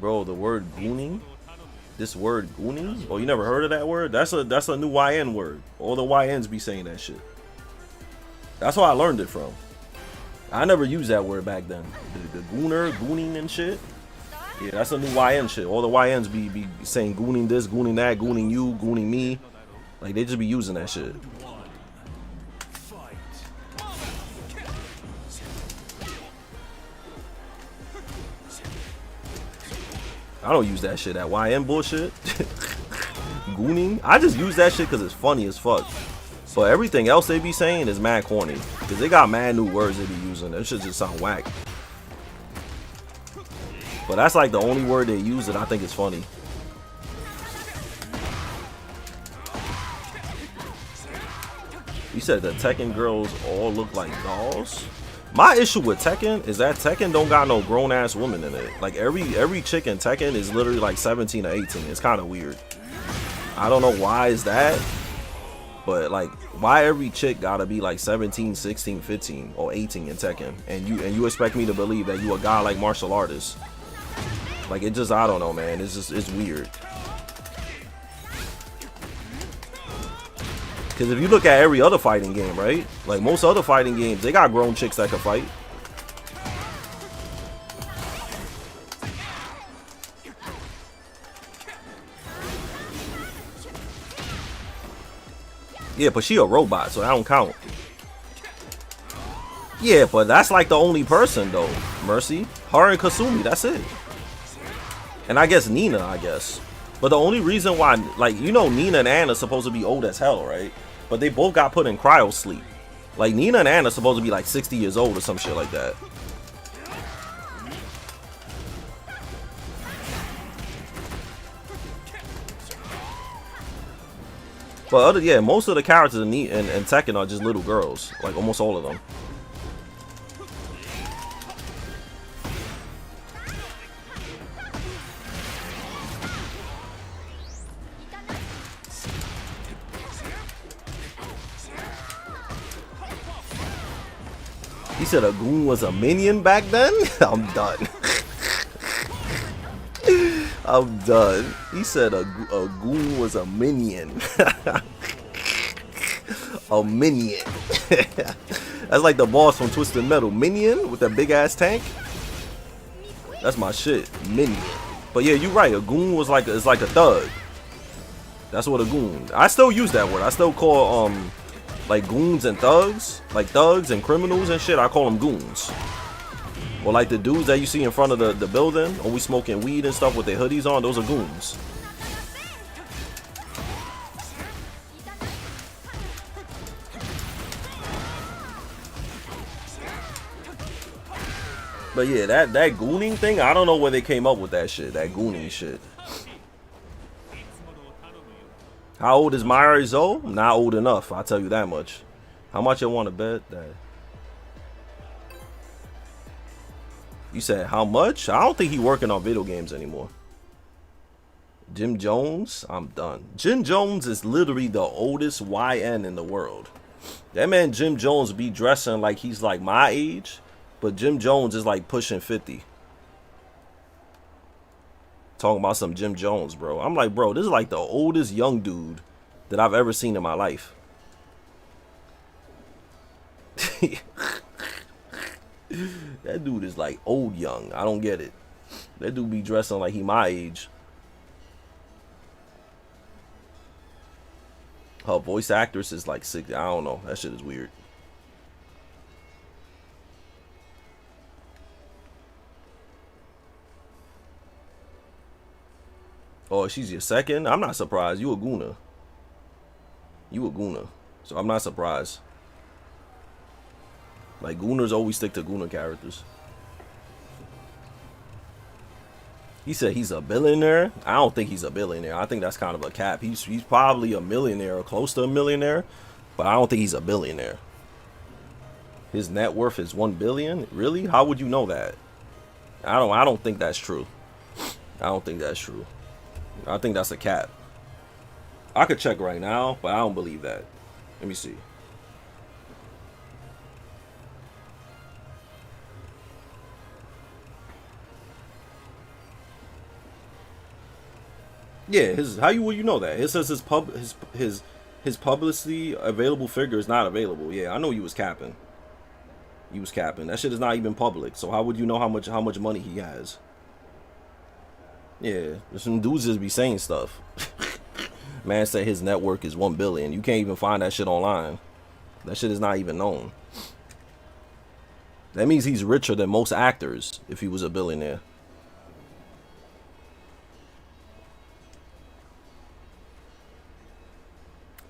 Bro, the word gooning? This word gooning? Oh, you never heard of that word? That's a new YN word. All the YNs be saying that shit. That's where I learned it from. I never used that word back then. The gooner, gooning and shit. Yeah, that's a new YN shit. All the YNs be saying gooning this, gooning that, gooning you, gooning me. Like, they just be using that shit. Fight. I don't use that shit, that YN bullshit. Gooning. I just use that shit because it's funny as fuck. But everything else they be saying is mad corny. Because they got mad new words they be using. That shit just sound whack. But that's like the only word they use that I think is funny. You said the Tekken girls all look like dolls? My issue with Tekken is that Tekken don't got no grown ass women in it. Like every chick in Tekken is literally like 17 or 18. It's kind of weird. I don't know why is that, but like why every chick gotta be like 17, 16, 15 or 18 in Tekken, and you expect me to believe that you a guy like martial artist? Like it just, I don't know, man. It's weird. Because if you look at every other fighting game, right? Like most other fighting games, they got grown chicks that can fight. Yeah, but she a robot, so that don't count. Yeah, but that's like the only person though. Mercy, her and Kasumi, that's it. And I guess Nina, I guess. But the only reason why, like, you know, Nina and Anna are supposed to be old as hell, right? But they both got put in cryo sleep. Like, Nina and Anna are supposed to be like 60 years old or some shit like that. But yeah, most of the characters in Tekken are just little girls. Like, almost all of them. He said a goon was a minion back then? I'm done. I'm done. He said a goon was a minion. A minion. That's like the boss from Twisted Metal. Minion with that big ass tank. That's my shit. Minion. But yeah, you're right. A goon was like it's like a thug. That's what a goon. I still use that word. I still call like goons and thugs, like thugs and criminals and shit, I call them goons. Or like the dudes that you see in front of the building, always smoking weed and stuff with their hoodies on, those are goons. But yeah, that gooning thing, I don't know where they came up with that shit, that gooning shit. How old is Myra Zoe? Not old enough, I'll tell you that much. How much you want to bet that? You said how much? I don't think he working on video games anymore. Jim Jones? I'm done. Jim Jones is literally the oldest YN in the world. That man Jim Jones be dressing like he's like my age, but Jim Jones is like pushing 50. Talking about some Jim Jones, bro. I'm like, bro, this is like the oldest young dude that I've ever seen in my life. That dude is like old young. I don't get it. That dude be dressing like he my age. Her voice actress is like 60. I don't know. That shit is weird. Oh, she's your second? I'm not surprised. You a Guna. You a Guna. So I'm not surprised. Like, Gooners always stick to Guna characters. He said he's a billionaire. I don't think he's a billionaire. I think that's kind of a cap. He's probably a millionaire or close to a millionaire, but I don't think he's a billionaire. His net worth is 1 billion? Really? How would you know that? I don't think that's true. I don't think that's true. I think that's a cap. I could check right now, but I don't believe that. Let me see. Yeah, will you know that? It says his His publicly available figure is not available. Yeah, I know you was capping. You was capping. That shit is not even public. So how would you know how much money he has? Yeah, some dudes just be saying stuff. Man said his net worth is 1 billion. You can't even find that shit online. That shit is not even known. That means he's richer than most actors if he was a billionaire.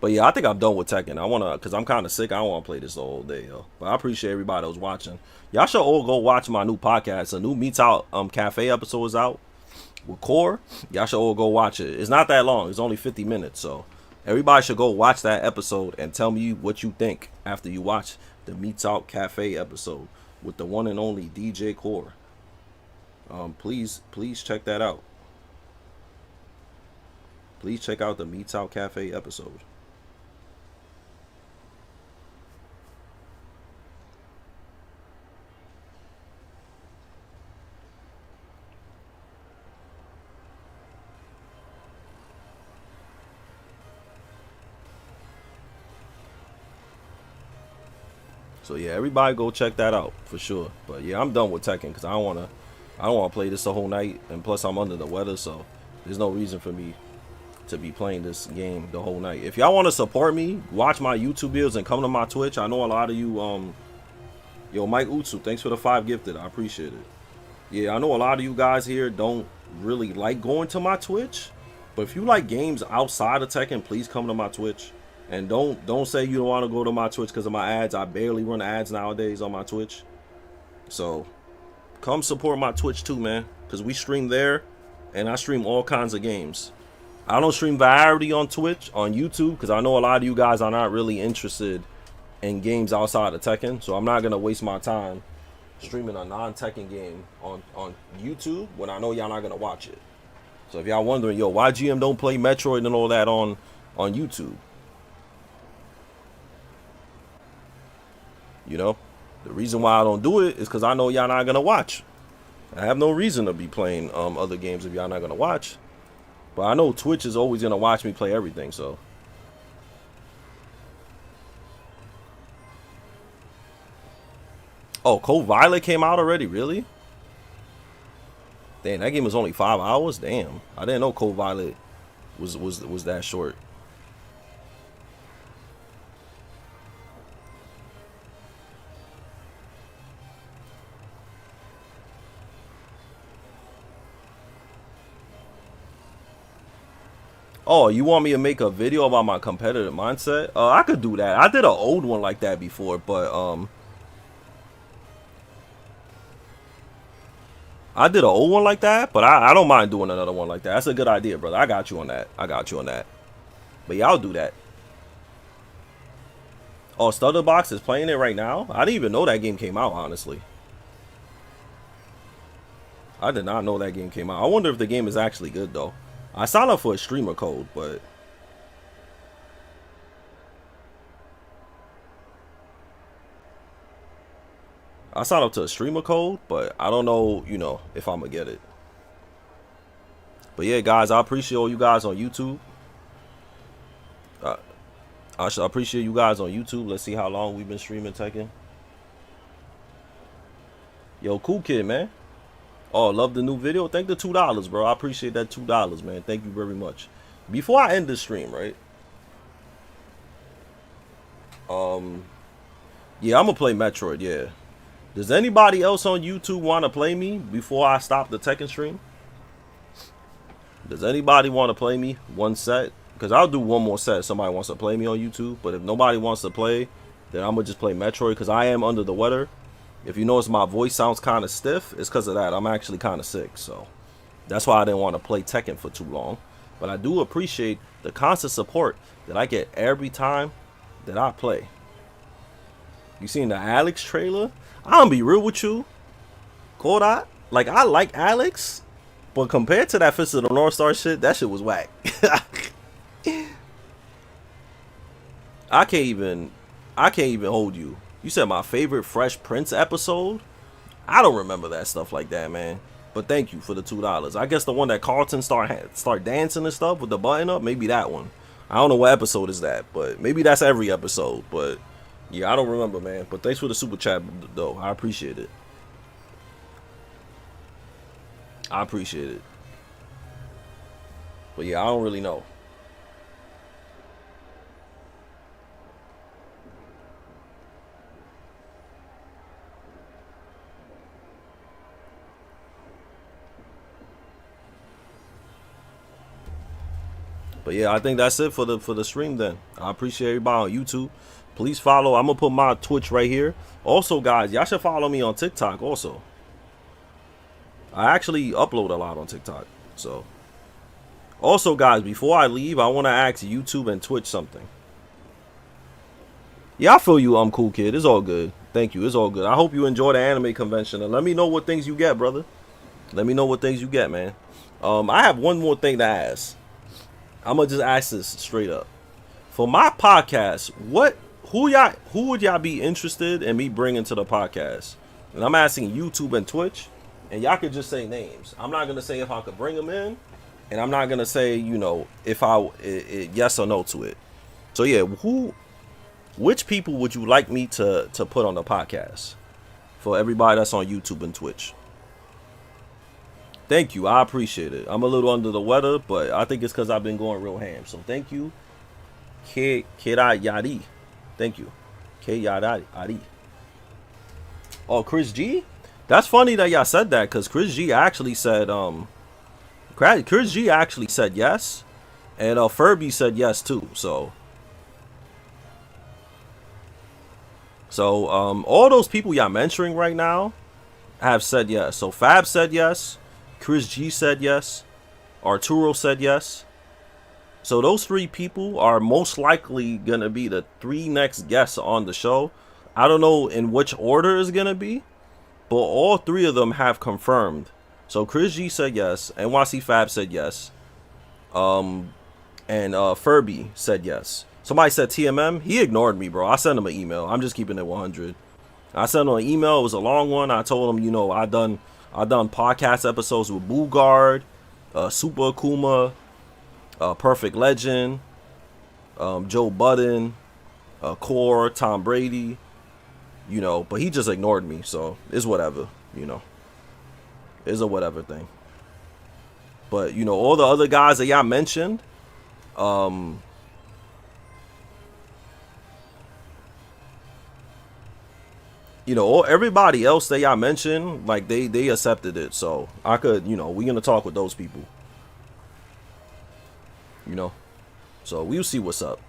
But yeah, I think I'm done with Tekken. I wanna, cause I'm kind of sick. I don't want to play this the whole day, yo. But I appreciate everybody that was watching. Y'all should all go watch my new podcast. A new Meets Out Cafe episode is out with Core. Y'all should all go watch it. It's not that long. It's only 50 minutes. So everybody should go watch that episode and tell me what you think after you watch the Meets Out Cafe episode with the one and only DJ Core. Please check that out. Please check out the Meets Out Cafe episode. So yeah, everybody go check that out for sure. But yeah, I'm done with Tekken because I don't wanna play this the whole night, and plus I'm under the weather, so there's no reason for me to be playing this game the whole night. If y'all want to support me, watch my YouTube videos and come to my Twitch. I know a lot of you, yo, Mike Utsu, thanks for the 5 gifted. I appreciate it. Yeah, I know a lot of you guys here don't really like going to my Twitch, but if you like games outside of Tekken, please come to my Twitch. And don't say you don't want to go to my Twitch because of my ads. I barely run ads nowadays on my Twitch. So come support my Twitch too, man, because we stream there and I stream all kinds of games. I don't stream variety on Twitch, on YouTube, because I know a lot of you guys are not really interested in games outside of Tekken. So I'm not going to waste my time streaming a non-Tekken game on YouTube when I know y'all not going to watch it. So if y'all wondering, yo, why GM don't play Metroid and all that on YouTube? You know, the reason why I don't do it is because I know y'all not going to watch. I have no reason to be playing other games if y'all not going to watch. But I know Twitch is always going to watch me play everything, so. Oh, Code Violet came out already? Really? Damn, that game was only 5 hours? Damn. I didn't know Code Violet was that short. Oh, you want me to make a video about my competitive mindset? I could do that. I did an old one like that before, but I did an old one like that, but I don't mind doing another one like that. That's a good idea, brother. I got you on that. I got you on that. But yeah, I'll do that. Oh, Stutterbox is playing it right now? I didn't even know that game came out, honestly. I did not know that game came out. I wonder if the game is actually good, though. I signed up for a streamer code, but I signed up to a streamer code, but I don't know, you know, if I'm gonna get it. But yeah, guys, I appreciate all you guys on YouTube. I appreciate you guys on YouTube. Let's see how long we've been streaming Tekken. Yo, Cool Kid, man. Oh, love the new video. Thank the $2, bro. I appreciate that $2, man. Thank you very much. Before I end the stream, right? Yeah, I'm gonna play Metroid, yeah. Does anybody else on YouTube want to play me before I stop the Tekken stream? Does anybody want to play me one set? Because I'll do one more set if somebody wants to play me on YouTube. But if nobody wants to play, then I'm gonna just play Metroid because I am under the weather. If you notice my voice sounds kind of stiff, it's because of that. I'm actually kind of sick, so that's why I didn't want to play Tekken for too long. But I do appreciate the constant support that I get every time that I play. You seen the Alex trailer? I'm gonna be real with you, Kodak. Like, I like Alex, but compared to that Fist of the North Star shit, that shit was whack. I can't even hold you. You said my favorite Fresh Prince episode? I don't remember that stuff like that, man. But thank you for the $2. I guess the one that Carlton start dancing and stuff with the button up, maybe that one. I don't know what episode is that, but maybe that's every episode. But yeah, I don't remember, man. But thanks for the super chat, though. I appreciate it. I appreciate it. But yeah, I don't really know. But yeah, I think that's it for the stream then. I appreciate everybody on YouTube. Please follow. I'm gonna put my Twitch right here. Also, guys, y'all should follow me on TikTok also. I actually upload a lot on TikTok. So also, guys, before I leave, I want to ask YouTube and Twitch something. Yeah, I feel you, Cool Kid. It's all good. Thank you. It's all good. I hope you enjoy the anime convention, and let me know what things you get, brother. Let me know what things you get, man. I have one more thing to ask. I'm gonna just ask this straight up. For my podcast, who would y'all be interested in me bringing to the podcast? And I'm asking YouTube and Twitch, and y'all could just say names. I'm not gonna say if I could bring them in, and I'm not gonna say, you know, if yes or no to it. So yeah, which people would you like me to put on the podcast? For everybody that's on YouTube and Twitch. Thank you. I appreciate it. I'm a little under the weather, but I think it's because I've been going real ham. So thank you. Kira Yadi. Thank you. K Yadi. Oh, Chris G? That's funny that y'all said that, because Chris G actually said yes. And Furby said yes too. So all those people y'all mentioning right now have said yes. So Fab said yes. Chris G said yes. Arturo said yes. So those 3 people are most likely going to be the 3 next guests on the show. I don't know in which order it's going to be, but all 3 of them have confirmed. So Chris G said yes. NYC Fab said yes. And Furby said yes. Somebody said TMM. He ignored me, bro. I sent him an email. I'm just keeping it 100. I sent him an email. It was a long one. I told him, you know, I done podcast episodes with Boogard, Super Akuma, Perfect Legend, Joe Budden, Core, Tom Brady, you know, but he just ignored me, so it's whatever, you know. It's a whatever thing. But, you know, all the other guys that y'all mentioned, you know, everybody else that y'all mentioned, like they accepted it. So I could, you know, we're gonna talk with those people. You know, so we'll see what's up.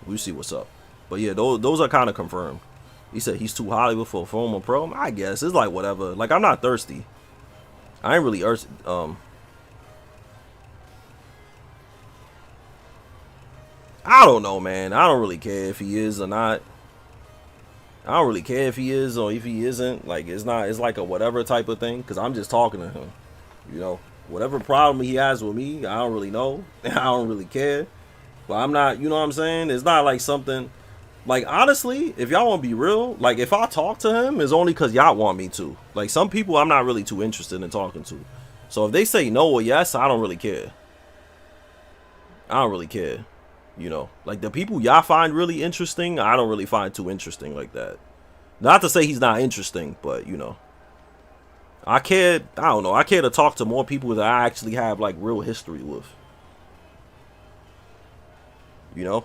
We'll see what's up. But yeah, those are kind of confirmed. He said he's too Hollywood for a former pro. I guess it's like whatever. Like I'm not thirsty. I ain't really thirsty. I don't know, man. I don't really care if he is or not. I don't really care if he is or if he isn't. Like it's like a whatever type of thing. Cause I'm just talking to him. You know, whatever problem he has with me, I don't really know. I don't really care. But I'm not, you know what I'm saying? It's not like something. Like honestly, if y'all want to be real, like if I talk to him, it's only cause y'all want me to. Like some people I'm not really too interested in talking to. So if they say no or yes, I don't really care. I don't really care. You know, like the people y'all find really interesting, I don't really find too interesting like that. Not to say he's not interesting, but you know, I don't know. I care to talk to more people that I actually have like real history with. You know,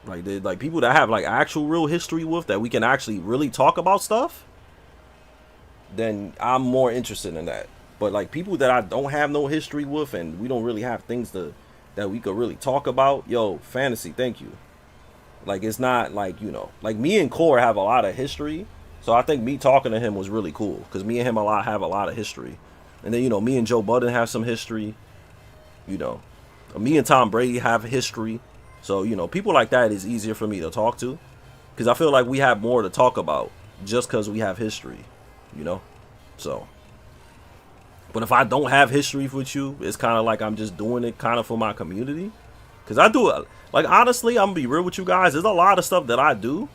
like people that have like actual real history with that we can actually really talk about stuff. Then I'm more interested in that. But like people that I don't have no history with and we don't really have things that we could really talk about. Yo, Fantasy, thank you. Like it's not like, you know, like me and Core have a lot of history. So I think me talking to him was really cool because me and him have a lot of history. And then, you know, me and Joe Budden have some history. You know, me and Tom Brady have history. So, you know, people like that is easier for me to talk to because I feel like we have more to talk about just because we have history, you know? So, but if I don't have history with you, it's kind of like I'm just doing it kind of for my community. Because I do it, like, honestly, I'm going to be real with you guys. There's a lot of stuff that I do.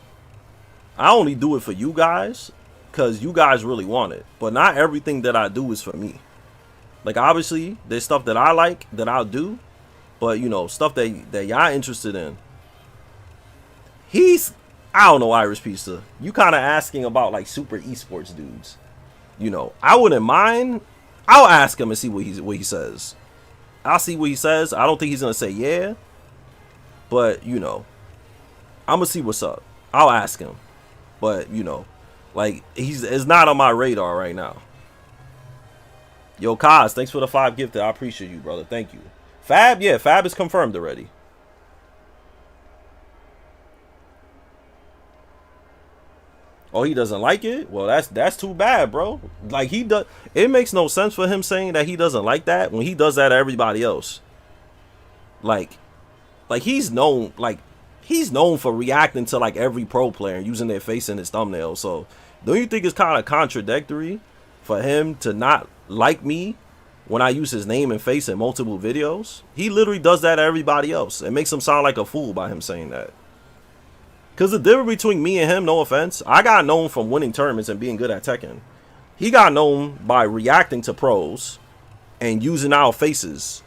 I only do it for you guys because you guys really want it. But not everything that I do is for me. Like, obviously, there's stuff that I like that I'll do. But you know, stuff that y'all interested in. I don't know, Irish Pizza. You kind of asking about like super esports dudes. You know, I wouldn't mind. I'll ask him and see what he says. I'll see what he says. I don't think he's gonna say yeah, but you know, I'm gonna see what's up. I'll ask him, but you know, like it's not on my radar right now. Yo, Kaz, thanks for the 5 gifted. I appreciate you, brother. Thank you. Fab, yeah, Fab is confirmed already. Oh, he doesn't like it? Well, that's too bad, bro. Like he does, it makes no sense for him saying that he doesn't like that when he does that to everybody else. Like he's known for reacting to like every pro player and using their face in his thumbnail. So, don't you think it's kind of contradictory for him to not like me when I use his name and face in multiple videos? He literally does that to everybody else. It makes him sound like a fool by him saying that. Because the difference between me and him, no offense, I got known from winning tournaments and being good at Tekken. He got known by reacting to pros and using our faces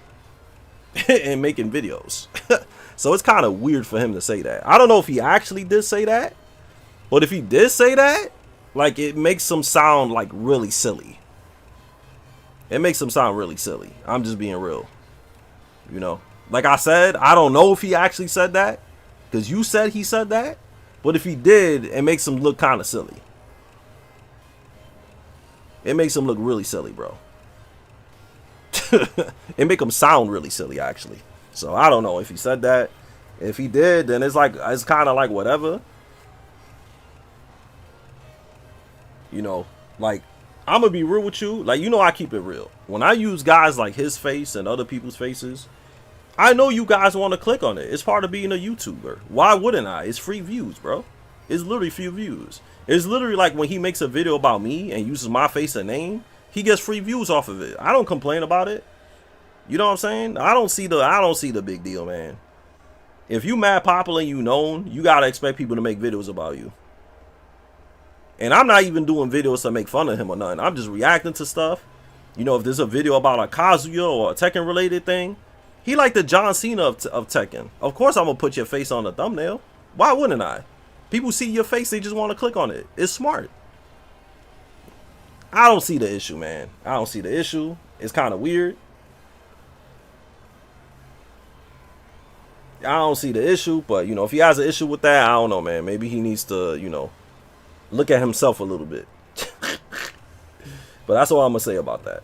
and making videos. So it's kind of weird for him to say that. I don't know if he actually did say that, but if he did say that, like it makes him sound like really silly. It makes him sound really silly. I'm just being real. You know, like I said, I don't know if he actually said that. Because you said he said that. But if he did, it makes him look kind of silly. It makes him look really silly, bro. It make him sound really silly, actually. So I don't know if he said that. If he did, then it's kind of like whatever. You know, like, I'm going to be real with you. Like, you know, I keep it real. When I use guys like his face and other people's faces, I know you guys want to click on it. It's part of being a YouTuber. Why wouldn't I? It's free views, bro. It's literally free views. It's literally like when he makes a video about me and uses my face and name, he gets free views off of it. I don't complain about it. You know what I'm saying? I don't see the big deal, man. If you mad popular and you known, you gotta expect people to make videos about you. And I'm not even doing videos to make fun of him or nothing. I'm just reacting to stuff. You know, if there's a video about a Kazuya or a Tekken related thing, he like the John Cena of Tekken. Of course I'm going to put your face on the thumbnail. Why wouldn't I? People see your face, they just want to click on it. It's smart. I don't see the issue, man. I don't see the issue. It's kind of weird. I don't see the issue, but, you know, if he has an issue with that, I don't know, man. Maybe he needs to, you know, look at himself a little bit. But that's all I'm going to say about that.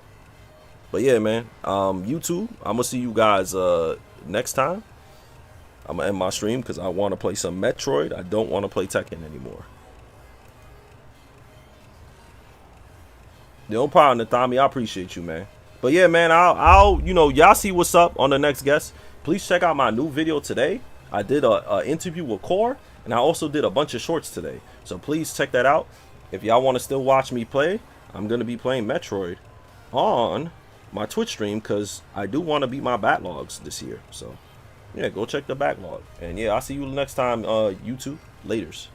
But yeah, man, YouTube, I'm going to see you guys next time. I'm going to end my stream because I want to play some Metroid. I don't want to play Tekken anymore. No problem, Nathami. I appreciate you, man. But yeah, man, I'll you know, y'all see what's up on the next guest. Please check out my new video today. I did a interview with Core, and I also did a bunch of shorts today. So please check that out. If y'all want to still watch me play, I'm going to be playing Metroid on my Twitch stream because I do want to beat my backlogs this year. So yeah, go check the backlog. And yeah, I'll see you next time, YouTube. Laters.